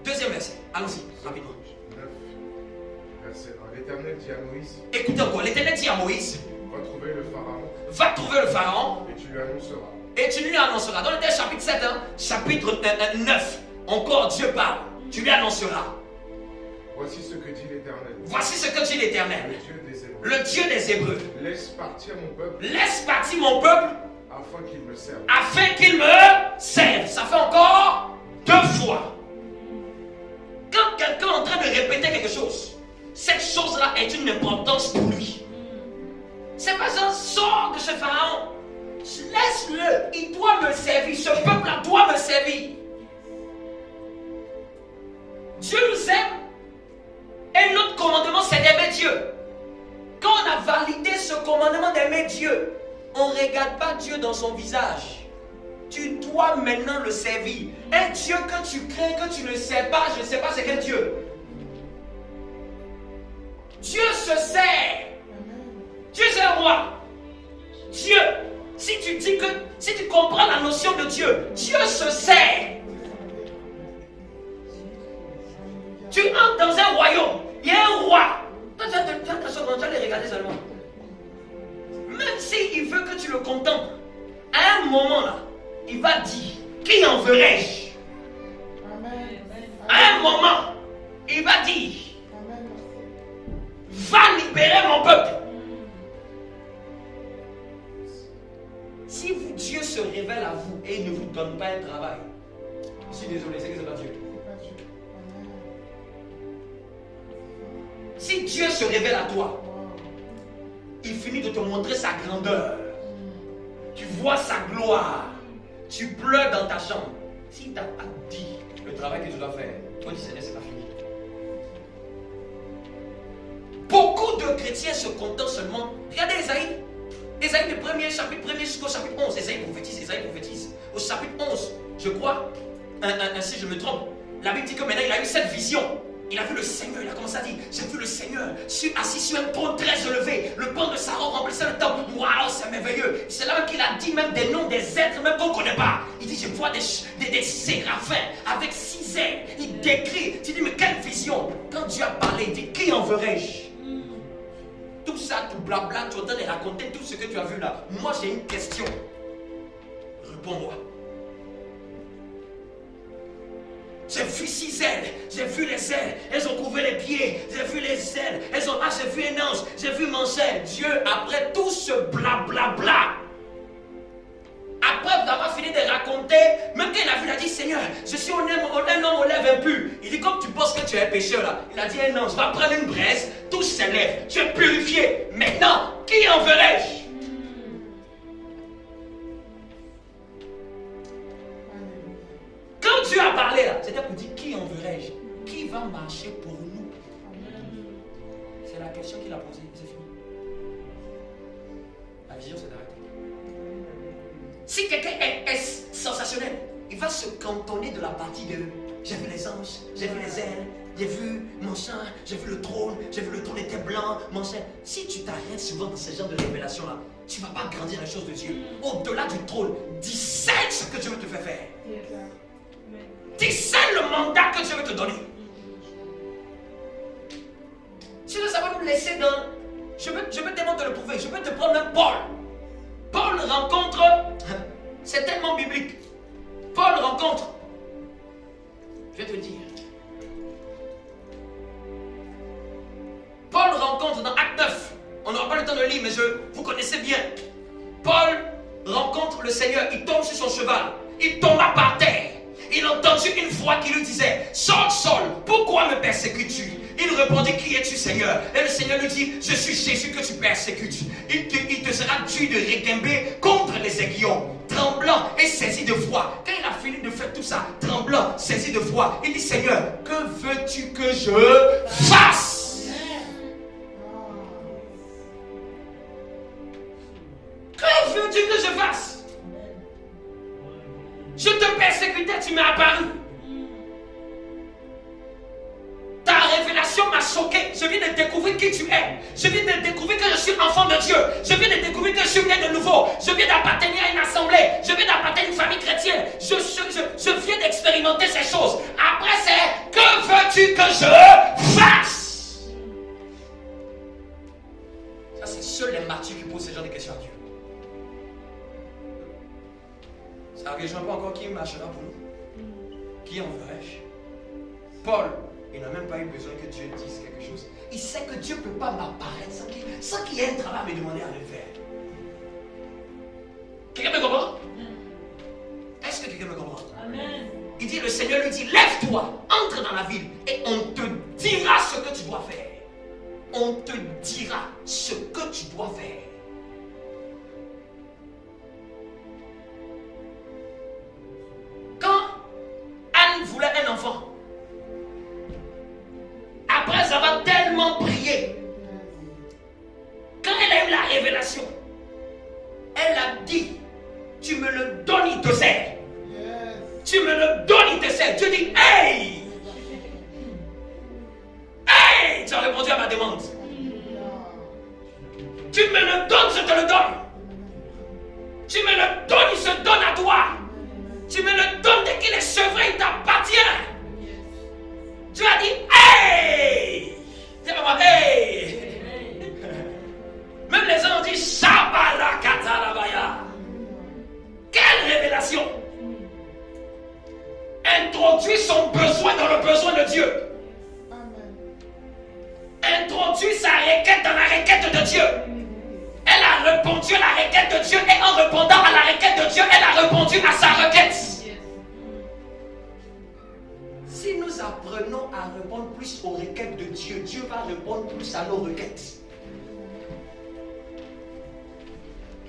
Deuxième verset, allons-y, rapidement. 9, verset 1. L'Éternel dit à Moïse, écoutez encore, l'Éternel dit à Moïse, va trouver le Pharaon, va trouver le Pharaon, et tu lui annonceras. et tu lui annonceras. Dans le texte chapitre 7, chapitre 9, encore Dieu parle, tu lui annonceras. Voici ce que dit l'Éternel. Voici ce que dit l'Éternel, Le Dieu des Hébreux. le Dieu des Hébreux. Laisse partir mon peuple, Laisse partir mon peuple, afin qu'il me serve. afin qu'il me serve. Ça fait encore deux fois. Quand quelqu'un est en train de répéter quelque chose, cette chose-là est une importance pour lui. C'est pas un sort de ce Pharaon. Laisse-le, il doit me servir. Ce peuple-là doit me servir. Dieu nous aime. Et notre commandement, c'est d'aimer Dieu. Quand on a validé ce commandement d'aimer Dieu, on ne regarde pas Dieu dans son visage. Tu dois maintenant le servir. Un Dieu que tu crains, que tu ne sais pas, je ne sais pas c'est quel Dieu. Dieu se sert. Dieu c'est un roi. Dieu, si tu comprends la notion de Dieu, Dieu se sert. Tu entres dans un royaume, il y a un roi. Toi, tu vas les regarder seulement. Même s'il veut que tu le contemples, à un moment là, il va dire, qui enverrai-je? À un moment, il va dire, va libérer mon peuple. Si Dieu se révèle à vous et il ne vous donne pas un travail, je suis désolé, c'est que c'est pas Dieu. Si Dieu se révèle à toi, il finit de te montrer sa grandeur. Tu vois sa gloire. Tu pleures dans ta chambre. S'il t'a pas dit le travail que tu dois faire, toi dis Seigneur, c'est pas fini. Beaucoup de chrétiens se contentent seulement. Regardez Ésaïe. Ésaïe, le premier chapitre 1 jusqu'au chapitre 11. Ésaïe prophétise. Au chapitre 11, je crois, si je me trompe, la Bible dit que maintenant il a eu cette vision. Il a vu le Seigneur, il a commencé à dire, j'ai vu le Seigneur assis sur un trône très élevé, le banc de Saron remplissait le temple. Waouh, c'est merveilleux. C'est là même qu'il a dit même des noms des êtres même qu'on ne connaît pas. Il dit, je vois des séraphins avec 6 ailes. Il décrit, tu dis, mais quelle vision. Quand Dieu a parlé, il dit, qui enverrai-je? Tout ça, tout blabla, tu es en train de raconter tout ce que tu as vu là. Moi, j'ai une question. Réponds-moi. J'ai vu 6 ailes, j'ai vu les ailes, elles ont couvert les pieds, j'ai vu les ailes, j'ai vu un ange, j'ai vu mon ciel. Dieu, après tout ce blablabla, après avoir fini de raconter, même quand il a vu, il a dit, Seigneur, je suis un homme aux lèvres impures. Il dit, comme tu penses que tu es un pécheur là, il a dit, un ange va prendre une braise, touche ses lèvres, tu es purifié. Maintenant, qui enverrai-je? Quand Dieu a parlé là, c'était pour dire qui enverrai-je? Qui va marcher pour nous? C'est la question qu'il a posée, c'est fini. La vision s'est arrêtée. Si quelqu'un est sensationnel, il va se cantonner de la partie de j'ai vu les anges, j'ai vu les ailes, j'ai vu mon sein, j'ai vu le trône était blanc, mon sein. Si tu t'arrêtes souvent dans ce genre de révélation là, tu ne vas pas grandir dans les choses de Dieu. Au-delà du trône, discerne ce que Dieu veut te faire faire. Discerne le mandat que Dieu veut te donner. Si nous savons nous laisser dans... Je veux tellement te le prouver. Je peux te prendre un Paul. Paul rencontre... C'est tellement biblique. Paul rencontre... Je vais te dire. Paul rencontre dans Acte 9. On n'aura pas le temps de lire, mais vous connaissez bien. Paul rencontre le Seigneur. Il tombe sur son cheval. Il tomba par terre. Il entendit une voix qui lui disait: Saul, Saul, pourquoi me persécutes-tu? Il répondit: Qui es-tu, Seigneur? Et le Seigneur lui dit: Je suis Jésus que tu persécutes. Il te sera dû de requimber contre les aiguillons. Tremblant et saisi de foi. Quand il a fini de faire tout ça, tremblant, saisi de foi, il dit: Seigneur, que veux-tu que je fasse? Que veux-tu que je fasse? Je te persécutais, tu m'es apparu. Ta révélation m'a choqué. Je viens de découvrir qui tu es. Je viens de découvrir que je suis enfant de Dieu. Je viens de découvrir que je suis né de nouveau. Je viens d'appartenir à une assemblée. Je viens d'appartenir à une famille chrétienne. Je viens d'expérimenter ces choses. Après, c'est: que veux-tu que je fasse? Ça, c'est seuls les martyrs qui posent ce genre de questions à Dieu. Ça ne rejoint pas encore qui marchera pour nous. Qui enverrai-je? Paul, il n'a même pas eu besoin que Dieu dise quelque chose. Il sait que Dieu ne peut pas m'apparaître sans qu'il y ait un travail à me demander à le faire. Quelqu'un me comprend? Est-ce que quelqu'un me comprend? Amen. Il dit, le Seigneur lui dit: lève-toi, entre dans la ville et on te dira ce que tu dois faire. On te dira ce que tu dois faire. Quand Anne voulait un enfant, après avoir tellement prié, quand elle a eu la révélation, elle a dit: tu me le donnes, il te sert. Tu me le donnes, il te sert. Dieu dit: hey! Hey! Tu as répondu à ma demande. Tu me le donnes, je te le donne. Tu me le donnes, il se donne à toi. Tu me le donnes dès qu'il est sevré, il t'appartient. Tu as dit: hey! Dis moi: hey! Même les gens ont dit: Shabalakatalabaya. Quelle révélation! Introduit son besoin dans le besoin de Dieu. Introduit sa requête dans la requête de Dieu. Elle a répondu à la requête de Dieu, et en répondant à la requête de Dieu, elle a répondu à sa requête. Si nous apprenons à répondre plus aux requêtes de Dieu, Dieu va répondre plus à nos requêtes.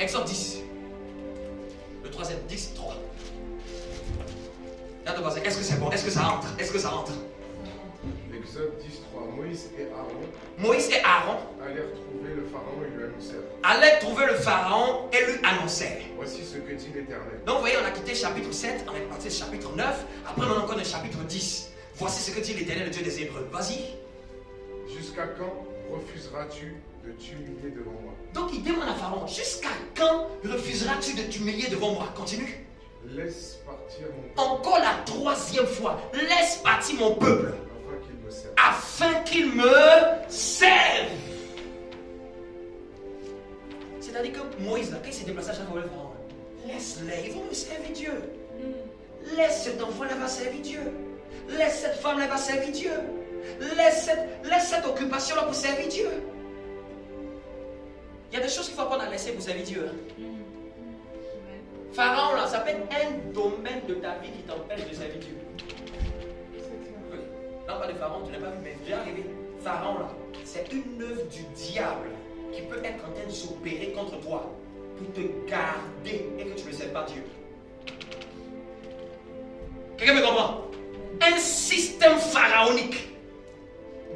Exode 10. Le troisième, 10, 3. Est-ce que c'est bon? Est-ce que ça entre? Est-ce que ça entre? Exode 10, 3. Moïse et Aaron allèrent trouver le pharaon et lui annoncèrent. Allèrent trouver le pharaon et lui annoncèrent. Voici ce que dit l'Éternel. Donc vous voyez, on a quitté chapitre 7, on est parti chapitre 9, après on a encore le chapitre 10. Voici ce que dit l'Éternel, le Dieu des Hébreux. Vas-y. Jusqu'à quand refuseras-tu de t'humilier devant moi? Donc il demande à Pharaon: jusqu'à quand refuseras-tu de t'humilier devant moi? Continue. Laisse partir mon peuple. Encore la troisième fois. Laisse partir mon peuple. Afin qu'il me serve. Afin qu'il me serve. C'est-à-dire que Moïse, là, quand il s'est déplacé à chaque fois, le Pharaon, laisse-les, ils vont me servir Dieu. Laisse cet enfant-là, va servir Dieu. Laisse cette femme-là, va servir Dieu. Laisse cette occupation-là pour servir Dieu. Il y a des choses qu'il faut apprendre à laisser pour servir Dieu. Pharaon, là, ça peut être un domaine de ta vie qui t'empêche de servir Dieu. Oui. Là, on parle de Pharaon, tu n'as pas vu, mais c'est déjà arrivé. Pharaon, là, c'est une œuvre du diable qui peut être en train de s'opérer contre toi pour te garder et que tu ne serves pas Dieu. Quelqu'un me comprend? Un système pharaonique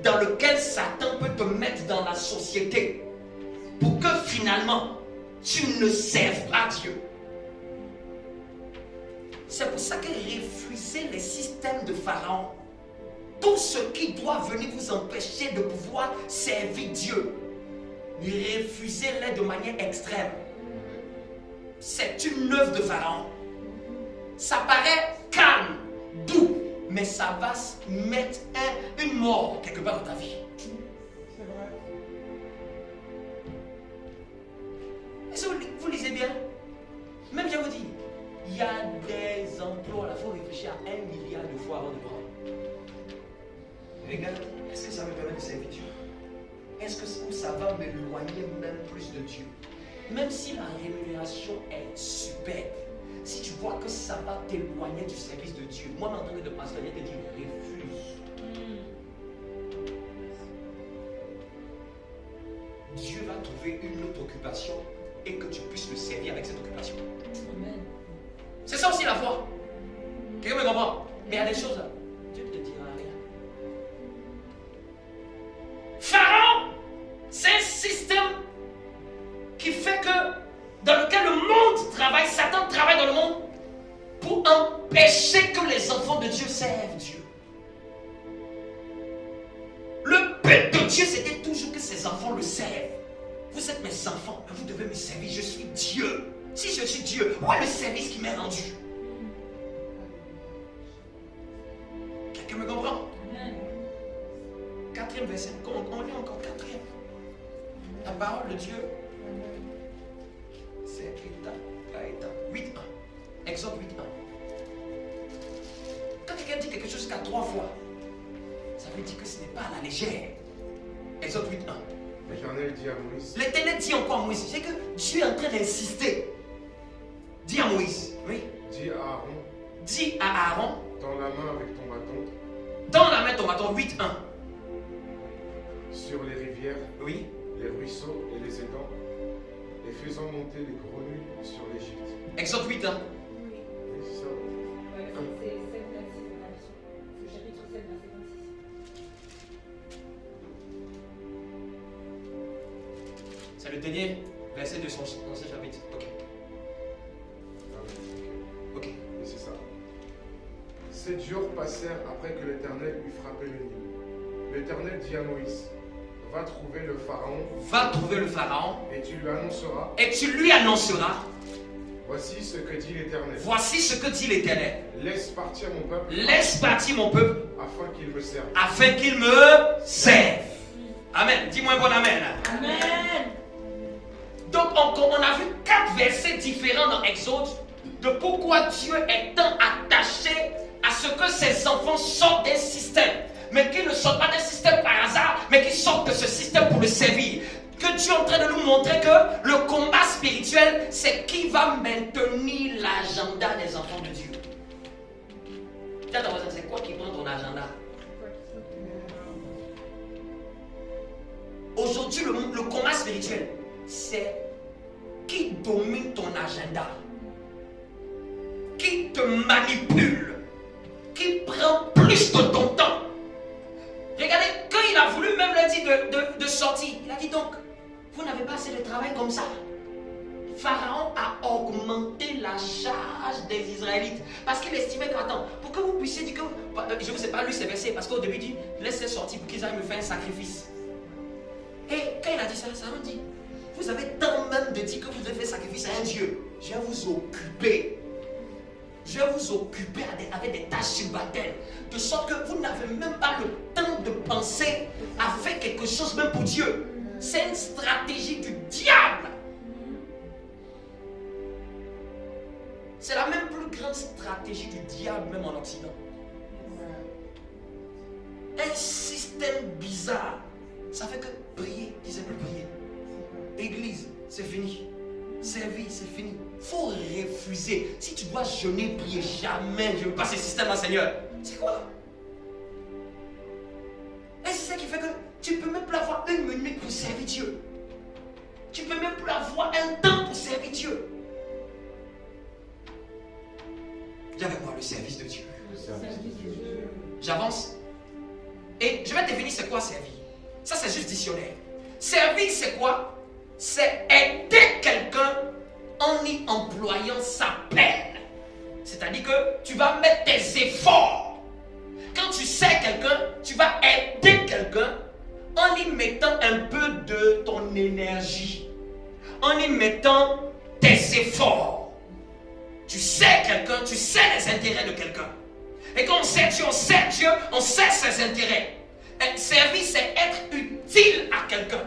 dans lequel Satan peut te mettre dans la société pour que finalement tu ne serves pas Dieu. C'est pour ça que refusez les systèmes de Pharaon. Tout ce qui doit venir vous empêcher de pouvoir servir Dieu, refusez-les de manière extrême. c'est une œuvre de Pharaon. Ça paraît calme, doux, mais ça va mettre une mort quelque part dans ta vie. C'est vrai. Est-ce que vous lisez bien? Même je vous dis, il y a des emplois, il faut réfléchir à 1 milliard de fois avant de voir. Regarde, est-ce que ça me permet de servir Dieu? Est-ce que ça va m'éloigner même plus de Dieu? Même si la rémunération est superbe, si tu vois que ça va t'éloigner du service de Dieu, moi, en tant que pasteur, je te dis, refuse. Dieu va trouver une autre occupation et que tu puisses le servir avec cette occupation. Amen. C'est ça aussi la foi. Quelqu'un me comprend? Mais il y a des choses là. Dieu ne te dira rien. Pharaon, c'est un système qui fait que dans lequel le monde travaille, Satan travaille dans le monde pour empêcher que les enfants de Dieu servent Dieu. Le but de Dieu, c'était toujours que ses enfants le servent. Vous êtes mes enfants, mais vous devez me servir. Je suis Dieu. Si je suis Dieu, où est le service qui m'est rendu? Quelqu'un me comprend? Amen. 4e verset. On lit encore 4e. La parole de Dieu, c'est étape par étape. 8.1. Exode 8.1. Quand quelqu'un dit quelque chose jusqu'à 3 fois, ça veut dire que ce n'est pas à la légère. Exode 8.1. L'Éternel dit à Moïse. L'Éternel dit encore à Moïse. C'est que Dieu est en train d'insister. Dis à Moïse. Oui. Dis à Aaron. Dis à Aaron. Dans la main avec ton bâton. Dans la main ton bâton. 8.1. Sur les rivières. Oui. Les ruisseaux et les étangs. Et faisant monter les grenouilles sur l'Égypte. Exode 8.1. Oui, c'est ça. Ouais, c'est 7, 26, c'est le chapitre 7, verset 26. C'est le dernier verset de son chapitre. Ok. Ah oui, Ok. ok. Et c'est ça. 7 jours passèrent après que l'Éternel eut frappé le Nil. L'Éternel dit à Moïse. Va trouver le Pharaon. Va trouver le Pharaon. Et tu lui annonceras. Et tu lui annonceras. Voici ce que dit l'Éternel. Voici ce que dit l'Éternel. Laisse partir mon peuple. Laisse partir mon peuple. Afin qu'il me serve. Afin qu'il me serve. Amen. Dis-moi un bon amen. Amen. Donc on a vu 4 versets différents dans Exode de pourquoi Dieu est tant attaché à ce que ses enfants sortent d'un système. Mais qu'ils ne sortent pas d'un système par hasard, mais qu'ils sortent de ce système pour le servir. Que Dieu est en train de nous montrer que le combat spirituel, c'est qui va maintenir l'agenda des enfants de Dieu. C'est quoi qui prend ton agenda? Aujourd'hui, le combat spirituel, c'est qui domine ton agenda, qui te manipule, qui prend plus de ton temps. Regardez, quand il a voulu même leur dire de sortir, il a dit donc, vous n'avez pas assez de travail comme ça. Pharaon a augmenté la charge des Israélites parce qu'il estimait que, attends, pour que vous puissiez dire que, je ne vous ai pas lu ces versets parce qu'au début il dit, laissez sortir pour qu'ils aillent me faire un sacrifice. Et quand il a dit ça, ça veut dire, vous avez tant même de dire que vous devez faire sacrifice à un Dieu. Je vais vous occuper. Je vais vous occuper avec des tâches subalternes. De sorte que vous n'avez même pas le temps de penser à faire quelque chose même pour Dieu. C'est une stratégie du diable. C'est la même plus grande stratégie du diable même en Occident. Un système bizarre. Ça fait que prier, tu ne sais plus prier. Église, c'est fini. Servir, c'est fini. Il faut refuser. Si tu dois jeûner, prier, jamais je ne veux pas ce système-là, Seigneur. C'est quoi? Et c'est ça qui fait que tu ne peux même plus avoir 1 minute pour servir Dieu. Tu ne peux même plus avoir un temps pour servir Dieu. Dis avec moi le service de Dieu. J'avance. Et je vais définir c'est quoi servir. Ça, c'est juste dictionnaire. Servir, c'est quoi? C'est aider quelqu'un en y employant sa peine. C'est-à-dire que tu vas mettre tes efforts. Quand tu sers quelqu'un, tu vas aider quelqu'un en y mettant un peu de ton énergie. En y mettant tes efforts. Tu sais quelqu'un, tu sais les intérêts de quelqu'un. Et quand on sait Dieu, on sait ses intérêts. Être servi, c'est être utile à quelqu'un.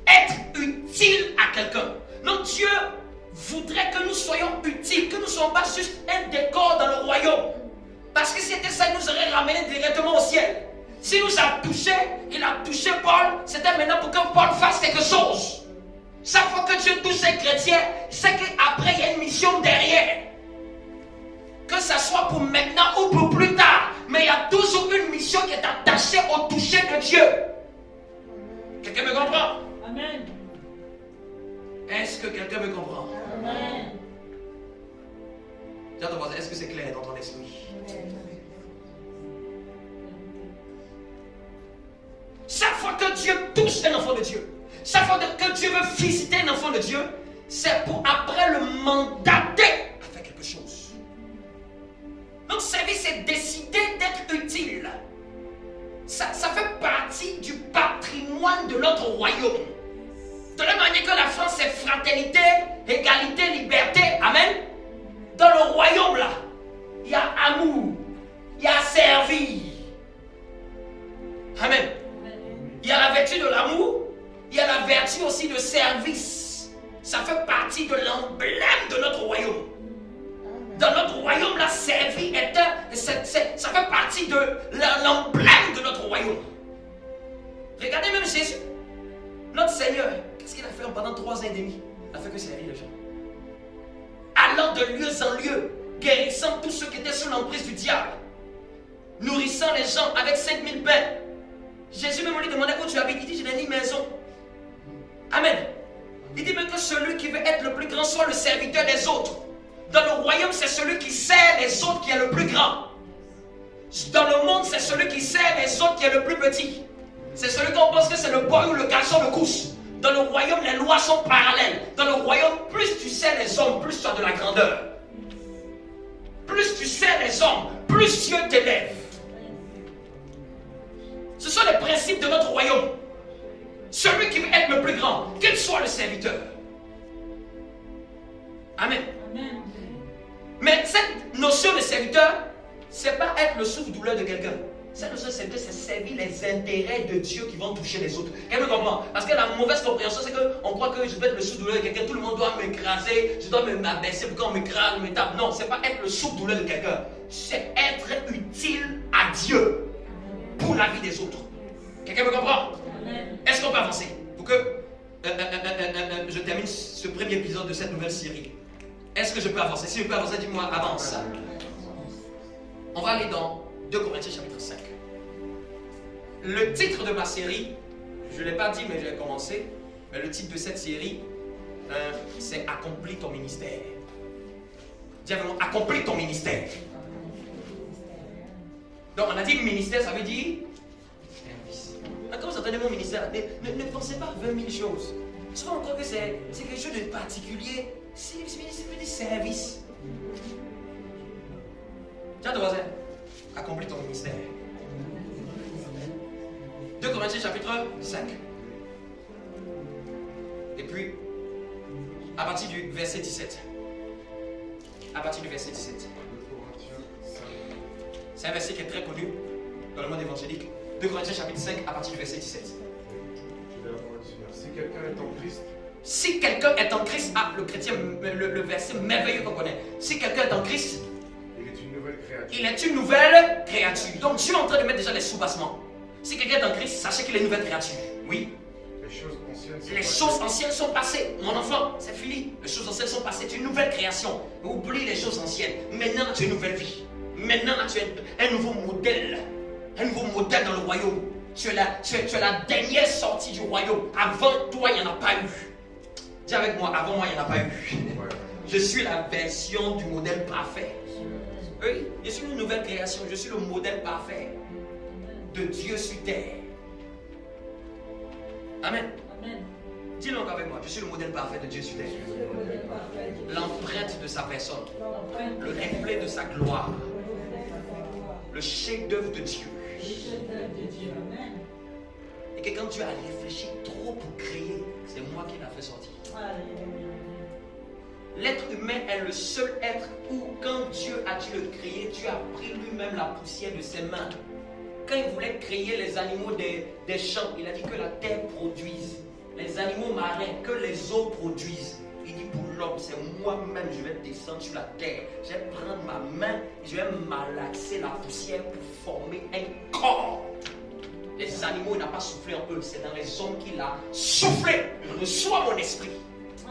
Être utile à quelqu'un. Donc Dieu voudrait que nous soyons utiles, que nous ne soyons pas juste un décor dans le royaume. Parce que si c'était ça, il nous aurait ramené directement au ciel. S'il nous a touché, il a touché Paul, c'était maintenant pour que Paul fasse quelque chose. Chaque fois que Dieu touche les chrétiens, c'est qu'après il y a une mission derrière. Que ça soit pour maintenant ou pour plus tard. Mais il y a toujours une mission qui est attachée au toucher de Dieu. Quelqu'un me comprend? Amen. Est-ce que quelqu'un me comprend? Amen. Dis à ton voisin, est-ce que c'est clair dans ton esprit? Chaque fois que Dieu touche un enfant de Dieu, chaque fois que Dieu veut visiter un enfant de Dieu, c'est pour après le mandater à faire quelque chose. Donc servir, c'est décider d'être utile. Ça fait partie du patrimoine de notre royaume. De la manière que la France c'est fraternité, égalité, liberté, amen. Dans le royaume là, il y a amour, il y a servir. Amen. Il y a la vertu de l'amour, il y a la vertu aussi de service. Ça fait partie de l'emblème de notre royaume. Dans notre royaume, la servie ça fait partie de l'emblème de notre royaume. Regardez même Jésus, notre Seigneur, qu'est-ce qu'il a fait pendant 3 ans et demi? Il a fait que servir les gens. Allant de lieu en lieu, guérissant tous ceux qui étaient sous l'emprise du diable, nourrissant les gens avec 5000 pains. Jésus même lui demandait où tu habites. Il dit, je n'ai ni maison. Amen. Il dit même que celui qui veut être le plus grand soit le serviteur des autres. Dans le royaume, c'est celui qui sert les autres qui est le plus grand. Dans le monde, c'est celui qui sert les autres qui est le plus petit. C'est celui qu'on pense que c'est le boy ou le garçon de couche. Dans le royaume, les lois sont parallèles. Dans le royaume, plus tu sers les hommes, plus tu as de la grandeur. Plus tu sers les hommes, plus Dieu t'élève. Ce sont les principes de notre royaume. Celui qui veut être le plus grand, qu'il soit le serviteur. Amen. Amen. Mais cette notion de serviteur, c'est pas être le souffle-douleur de quelqu'un. Cette notion de serviteur, c'est servir les intérêts de Dieu qui vont toucher les autres. Quelqu'un comprend? Parce que la mauvaise compréhension, c'est qu'on croit que je peux être le souffle-douleur de quelqu'un, tout le monde doit m'écraser, je dois m'abaisser pour qu'on m'écrase, me tape. Non, c'est pas être le souffle-douleur de quelqu'un. C'est être utile à Dieu pour la vie des autres. Quelqu'un me comprend? Est-ce qu'on peut avancer? Pour que je termine ce premier épisode de cette nouvelle série. Est-ce que je peux avancer? Si je peux avancer, dis-moi, avance. On va aller dans 2 Corinthiens chapitre 5. Le titre de ma série, je ne l'ai pas dit mais je l'ai commencé, mais le titre de cette série, c'est Accomplis ton ministère. Dis avec moi, accomplis ton ministère. Donc on a dit ministère, ça veut dire service. Quand vous entendez mon ministère, ne pensez pas à 20 000 choses. Souvent on croit que c'est quelque chose de particulier. C'est du service. Tiens, ton voisin, accomplis ton ministère. 2 Corinthiens chapitre 5. Et puis, à partir du verset 17. À partir du verset 17. C'est un verset qui est très connu dans le monde évangélique. 2 Corinthiens chapitre 5, à partir du verset 17. Si quelqu'un est en Christ, si quelqu'un est en Christ, le chrétien, le verset merveilleux qu'on connaît. Si quelqu'un est en Christ, il est une nouvelle créature. Il est une nouvelle créature. Donc Dieu est en train de mettre déjà les sous-bassements. Si quelqu'un est en Christ, sachez qu'il est une nouvelle créature. Oui. Les choses anciennes sont passées. Mon enfant, c'est fini. Les choses anciennes sont passées. Tu es une nouvelle création. Oublie les choses anciennes. Maintenant, tu as une nouvelle vie. Maintenant, tu as un nouveau modèle. Un nouveau modèle dans le royaume. Tu es la dernière sortie du royaume. Avant toi, il n'y en a pas eu. Dis avec moi, avant moi, il n'y en a pas eu. Je suis la version du modèle parfait. Oui, je suis une nouvelle création. Je suis le modèle parfait de Dieu sur terre. Amen. Dis-le encore avec moi. Je suis le modèle parfait de Dieu sur terre. L'empreinte de sa personne. Le reflet de sa gloire. Le chef-d'œuvre de Dieu. Et que quand Dieu a réfléchi trop pour créer, c'est moi qui l'a fait sortir. L'être humain est le seul être où, quand Dieu a dû le créer, Dieu a pris lui-même la poussière de ses mains. Quand il voulait créer les animaux des champs, il a dit que la terre produise. Les animaux marins, que les eaux produisent. Il dit pour l'homme, c'est moi-même, je vais descendre sur la terre. Je vais prendre ma main, je vais malaxer la poussière pour former un corps. Les animaux, il n'a pas soufflé en eux, c'est dans les hommes qu'il a soufflé. Reçois mon esprit.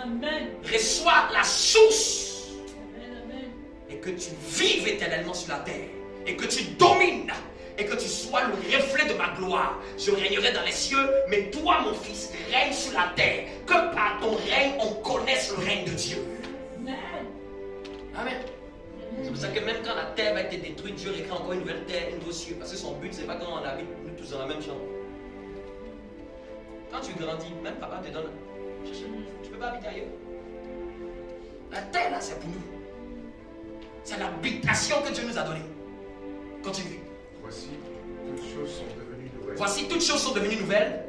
Amen. Reçois la source. Amen, amen. Et que tu vives éternellement sur la terre. Et que tu domines. Et que tu sois le reflet de ma gloire. Je régnerai dans les cieux, mais toi, mon fils, règne sur la terre. Que par ton règne, on connaisse le règne de Dieu. Amen. Amen. C'est pour ça que même quand la terre va être détruite, Dieu récrée encore une nouvelle terre, un nouveau cieux. Parce que son but, c'est pas quand on habite nous tous dans la même chambre. Quand tu grandis, même papa te donne. Tu ne peux pas habiter ailleurs. La terre, là, c'est pour nous. C'est l'habitation que Dieu nous a donnée. Continue. Voici, toutes choses sont devenues nouvelles. Voici, toutes choses sont devenues nouvelles.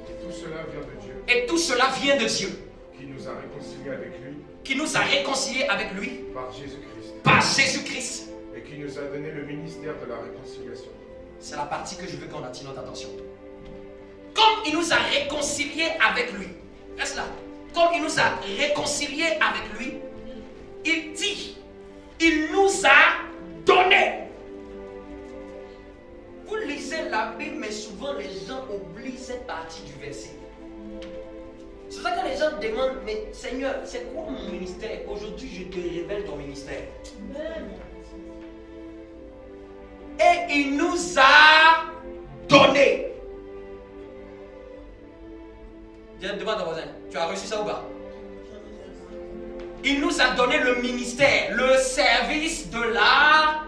Et tout cela vient de Dieu, Et tout cela vient de Dieu, qui nous a réconciliés avec lui qui nous a réconciliés avec lui par Jésus-Christ, par Jésus-Christ. et qui nous a donné le ministère de la réconciliation. C'est la partie que je veux qu'on attire notre attention. Comme il nous a réconciliés avec lui, reste là. Comme il nous a réconciliés avec lui, il dit, il nous a donné. Vous lisez la Bible, mais souvent les gens oublient cette partie du verset. C'est ça que les gens demandent, mais Seigneur, c'est quoi mon ministère? Aujourd'hui, je te révèle ton ministère. Amen. Et il nous a donné. Demande à ton voisin, tu as reçu ça ou pas? Il nous a donné le ministère, le service de la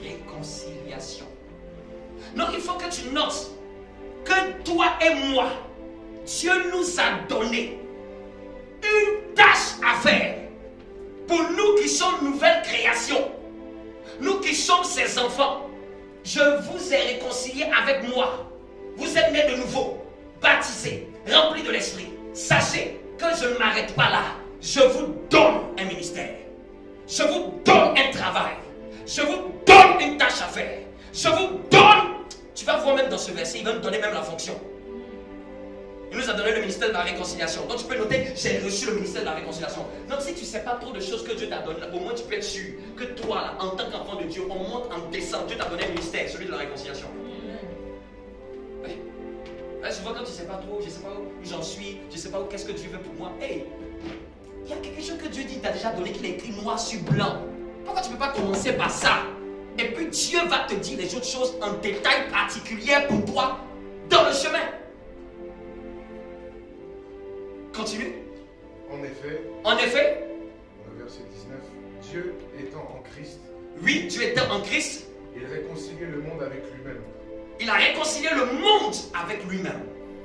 réconciliation. Non, il faut que tu notes que toi et moi, Dieu nous a donné une tâche à faire pour nous qui sommes nouvelle création. Nous qui sommes ses enfants. Je vous ai réconciliés avec moi. Vous êtes nés de nouveau, baptisés, remplis de l'esprit. Sachez que je ne m'arrête pas là. Je vous donne un ministère. Je vous donne un travail. Je vous donne une tâche à faire. Je vous donne. Tu vas voir même dans ce verset, il va nous donner même la fonction. Il nous a donné le ministère de la réconciliation. Donc tu peux noter, j'ai reçu le ministère de la réconciliation. Donc si tu ne sais pas trop de choses que Dieu t'a donné, au moins tu peux être sûr que toi, là, en tant qu'enfant de Dieu, on monte en descend. Dieu t'a donné un ministère, celui de la réconciliation. Oui. Souvent quand tu ne sais pas trop, je ne sais pas où j'en suis, je ne sais pas où qu'est-ce que Dieu veut pour moi. Hey, il y a quelque chose que Dieu dit, t'a déjà donné, qu'il a écrit noir sur blanc. Pourquoi tu ne peux pas commencer par ça? Et puis Dieu va te dire les autres choses en détail particulier pour toi dans le chemin. Continue. En effet, En effet, verset 19, Dieu étant en Christ, oui, Dieu étant en Christ, il réconciliait le monde avec lui-même, il a réconcilié le monde avec lui-même.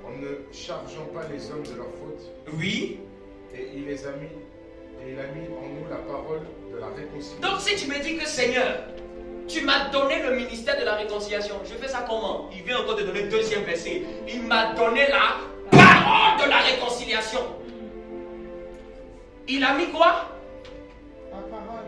en ne chargeant pas les hommes de leurs fautes, Oui. et il a mis en nous la parole de la réconciliation. Donc si tu me dis que Seigneur, tu m'as donné le ministère de la réconciliation, je fais ça comment? Il vient encore te donner le deuxième verset. Il m'a donné la parole de la réconciliation. Il a mis quoi? La parole.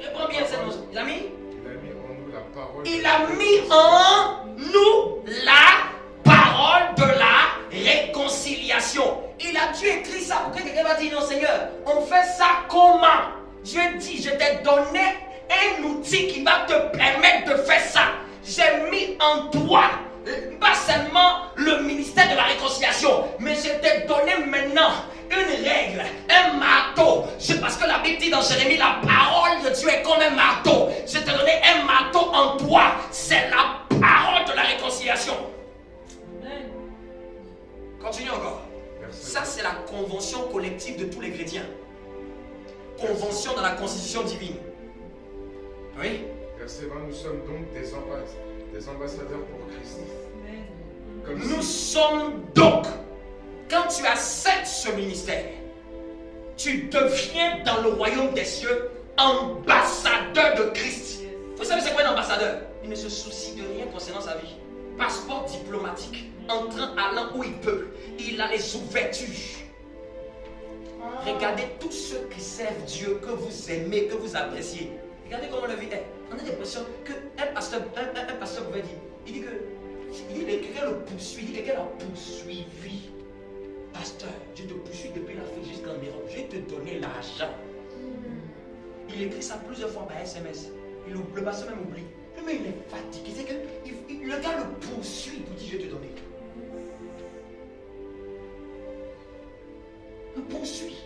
Reprends bien cette notion. Il a mis? Il a mis en nous la parole. Il a mis en nous la parole de la réconciliation. Il a dû écrire ça pour que quelqu'un va dire non Seigneur, on fait ça comment? Dieu dit, je t'ai donné un outil qui va te permettre de faire ça. J'ai mis en toi pas seulement le ministère de la réconciliation, mais je t'ai donné maintenant une règle, un marteau. Parce que la Bible dit dans Jérémie, la parole de Dieu est comme un marteau. Je t'ai donné un marteau en toi. C'est la parole de la réconciliation. Amen. Continue encore. Ça, c'est la convention collective de tous les chrétiens. Convention dans la constitution divine. Oui. Verset 20, nous sommes donc des ambassadeurs pour Christ. Amen. Comme Nous si- sommes donc, quand tu acceptes ce ministère, tu deviens dans le royaume des cieux ambassadeur de Christ. Vous savez c'est quoi un ambassadeur? Il ne se soucie de rien concernant sa vie. Passeport diplomatique, entrant, allant où il peut. Il a les ouvertures. Regardez tous ceux qui servent Dieu, que vous aimez, que vous appréciez. Regardez comment la vie est. On a l'impression qu'un pasteur pouvait dire, il dit que quelqu'un le poursuit, il dit que quelqu'un l'a poursuivi. Pasteur, Dieu te poursuit depuis l'Afrique jusqu'en Europe. Je vais te donner l'argent. Il écrit ça plusieurs fois par SMS. Le pasteur même oublie. Mais il est fatigué. C'est que le gars le poursuit pour dire je vais te donner. Le poursuit.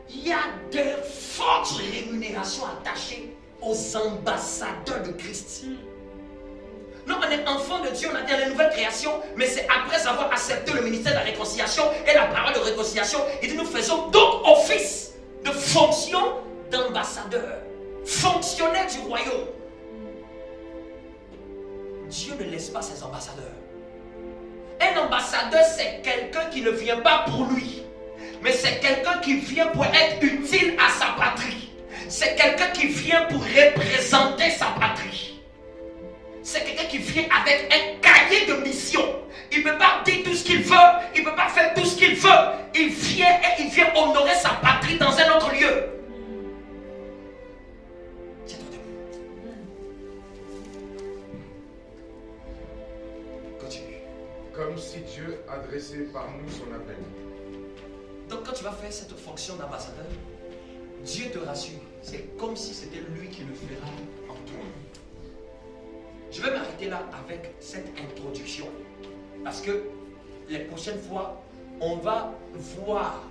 Il y a de fortes rémunérations attachées aux ambassadeurs de Christ. Non, on est enfant de Dieu, on a été la nouvelle création, mais c'est après avoir accepté le ministère de la réconciliation et la parole de réconciliation, et nous faisons donc office de fonction d'ambassadeur, fonctionnaire du royaume. Dieu ne laisse pas ses ambassadeurs. Un ambassadeur, c'est quelqu'un qui ne vient pas pour lui, mais c'est quelqu'un qui vient pour être utile à sa patrie. C'est quelqu'un qui vient pour représenter sa patrie. C'est quelqu'un qui vient avec un cahier de mission. Il ne peut pas dire tout ce qu'il veut, il ne peut pas faire tout ce qu'il veut. Il vient et il vient honorer sa patrie dans un autre lieu. Tiens-toi debout. Continue. Comme si Dieu adressait par nous son appel. Donc quand tu vas faire cette fonction d'ambassadeur, Dieu te rassure, c'est comme si c'était lui qui le fera en toi. Je vais m'arrêter là avec cette introduction, parce que les prochaines fois, on va voir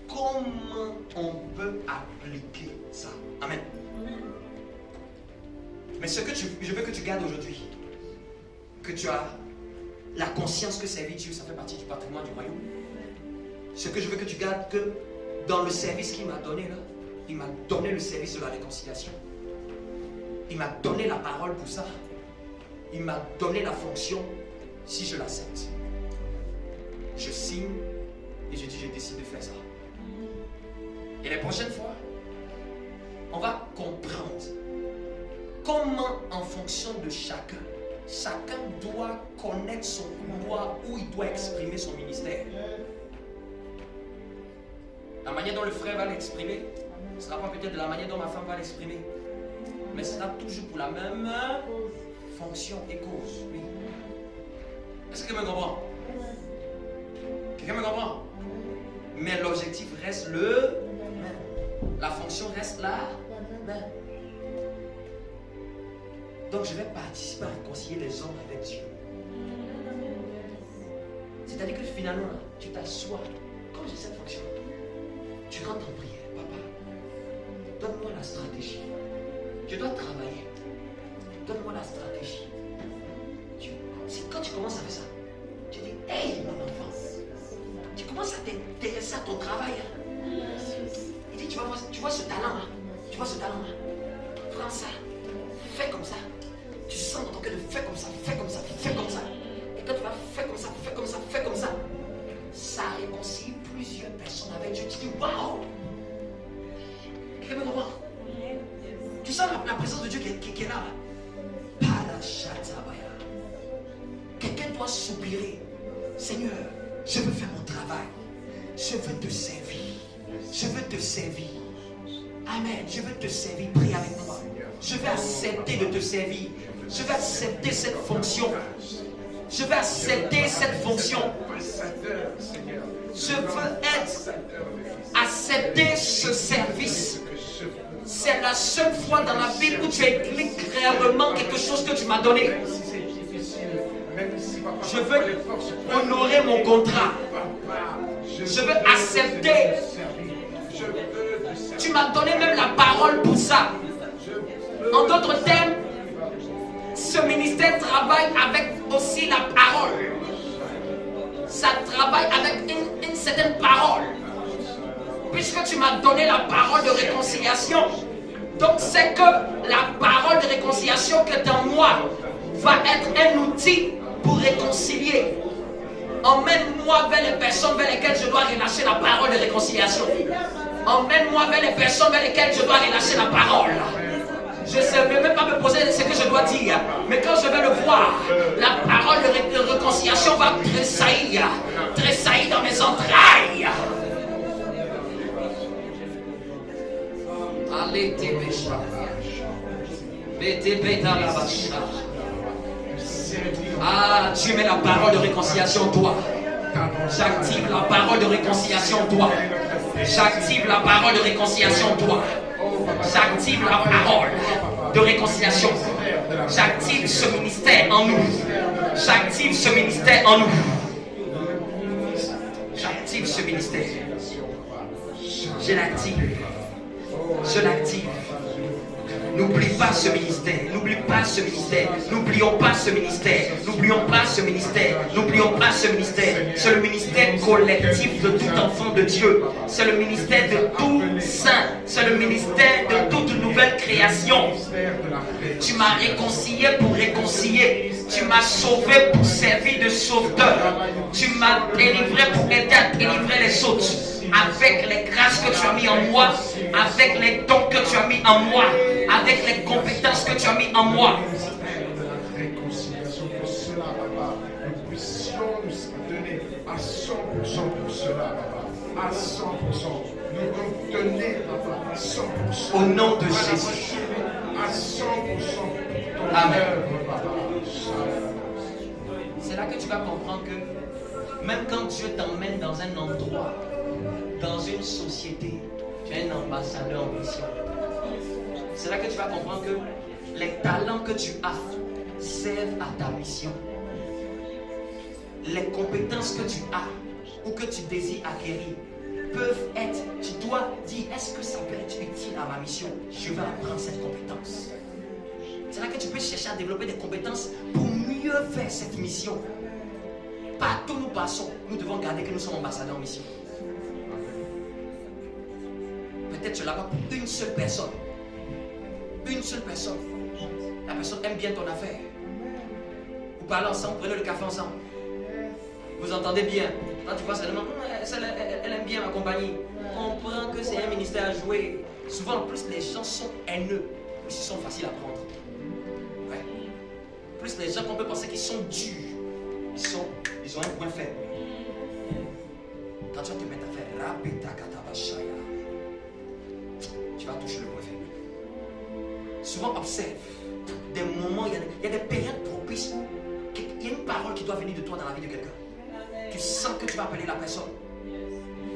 comment on peut appliquer ça. Amen. Mais ce que je veux que tu gardes aujourd'hui, que tu as la conscience que servir Dieu, ça fait partie du patrimoine du royaume. Ce que je veux que tu gardes, que dans le service qu'il m'a donné là, il m'a donné le service de la réconciliation. Il m'a donné la parole pour ça. Il m'a donné la fonction. Si je l'accepte, je signe et je dis je décide de faire ça. Et les prochaines fois, on va comprendre comment en fonction de chacun doit connaître son couloir où il doit exprimer son ministère. La manière dont le frère va l'exprimer ne sera pas peut-être de la manière dont ma femme va l'exprimer, mais ce sera toujours pour la même fonction et cause. Oui. Est-ce que quelqu'un me comprend? Quelqu'un me comprend? Mais l'objectif reste le même. La fonction reste la même. Donc je vais participer à réconcilier les hommes avec Dieu. C'est-à-dire que finalement, tu t'assois, comme j'ai cette fonction, tu rentres en prière. Papa, donne-moi la stratégie. Je dois travailler. Donne-moi la stratégie. Quand tu commences à faire ça, tu dis, hey mon enfant, tu commences à t'intéresser à ton travail. Il dit, tu vois ce talent-là, prends ça, fais comme ça. Tu sens dans ton cœur de fais comme ça, fais comme ça, fais comme ça. Et quand tu vas faire comme ça, fais comme ça, fais comme ça, ça réconcilie plusieurs personnes avec Dieu. Tu dis, waouh! Quelqu'un me comprend? Tu sens la présence de Dieu qui est là. Quelqu'un doit soupirer. Seigneur, je veux faire mon travail. Je veux te servir. Je veux te servir. Amen. Je veux te servir. Prie avec moi. Je vais accepter de te servir. Je vais accepter cette fonction. Je vais accepter cette fonction. Je veux accepter ce service. C'est la seule fois dans la Bible où tu expliques réellement quelque chose que tu m'as donné. Je veux honorer mon contrat. Je veux accepter. Tu m'as donné même la parole pour ça. En d'autres termes, ce ministère travaille avec aussi la parole. Ça travaille avec une certaine parole. Puisque tu m'as donné la parole de réconciliation, donc c'est que la parole de réconciliation qui est en moi va être un outil pour réconcilier. Emmène-moi vers les personnes vers lesquelles je dois relâcher la parole de réconciliation. Emmène-moi vers les personnes vers lesquelles je dois relâcher la parole. Je ne vais même pas me poser ce que je dois dire, mais quand je vais le voir, la parole de réconciliation va tressaillir dans mes entrailles. Ah, tu mets la parole de réconciliation en toi. J'active la parole de réconciliation en toi. J'active la parole de réconciliation en toi. J'active la parole de réconciliation. J'active ce ministère en nous. J'active ce ministère en nous. J'active ce ministère. Je l'active. Je l'active. N'oublie pas ce ministère. N'oublie pas ce ministère. N'oublions pas ce ministère. N'oublions pas ce ministère. N'oublions pas ce ministère. C'est le ministère collectif de tout enfant de Dieu. C'est le ministère de tout saint. C'est le ministère de toute nouvelle création. Tu m'as réconcilié pour réconcilier. Tu m'as sauvé pour servir de sauveteur. Tu m'as délivré pour aider à délivrer les autres. Avec les grâces que tu as mis en moi, avec les dons que tu as mis en moi, avec les compétences que tu as mis en moi. Réconciliation pour cela, papa. Nous puissions nous donner à 100% pour cela, papa. À 100%. Nous retenir, papa, à 100%. Au nom de Jésus. À 100%. Amen. Œuvre, papa. C'est là que tu vas comprendre que même quand Dieu t'emmène dans un endroit, dans une société, tu es un ambassadeur en mission. C'est là que tu vas comprendre que les talents que tu as servent à ta mission. Les compétences que tu as ou que tu désires acquérir peuvent être, tu dois dire, est-ce que ça peut être utile à ma mission? Je vais apprendre cette compétence. C'est là que tu peux chercher à développer des compétences pour mieux faire cette mission. Partout où nous passons, nous devons garder que nous sommes ambassadeurs en mission. Peut-être tu es là-bas pour une seule personne. Une seule personne. La personne aime bien ton affaire. Vous parlez ensemble, prenez le café ensemble. Vous entendez bien. Quand tu vois seulement, elle aime bien ma compagnie. Comprends que c'est un ministère à jouer. Souvent, en plus, les gens sont haineux. Plus ils sont faciles à prendre. Ouais. Plus les gens qu'on peut penser qu'ils sont durs. Ils ont un point faible. Quand tu vas te mettre à faire Rabeta Katabashaya, tu vas toucher le point faible. Souvent observe des moments, il y a des périodes propices. Il y a une parole qui doit venir de toi dans la vie de quelqu'un. Tu sens que tu vas appeler la personne.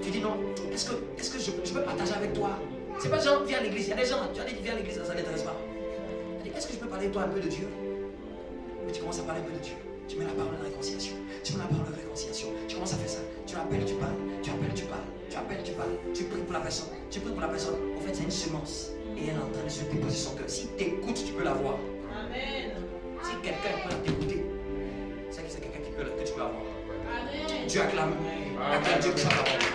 Tu dis non, est-ce que je peux partager avec toi? C'est pas genre viens à l'église. Il y a des gens, tu as dit viens à l'église, ça n'intéresse pas. Est-ce que je peux parler de toi un peu de Dieu? Mais tu commences à parler un peu de Dieu. Tu mets la parole de réconciliation. Tu mets la parole de réconciliation. Tu commences à faire ça. Tu l'appelles, tu parles. Tu appelles, tu parles. Tu appelles, tu parles. Tu pries pour la personne. Tu pries pour la personne. En fait, c'est une semence. Et elle est en train de se déposer son cœur. Si tu écoutes, tu peux la voir. Amen. Si quelqu'un peut t'écouter, c'est que c'est quelqu'un que tu peux avoir. Amen. Dieu acclame. Acclame Dieu pour sa parole.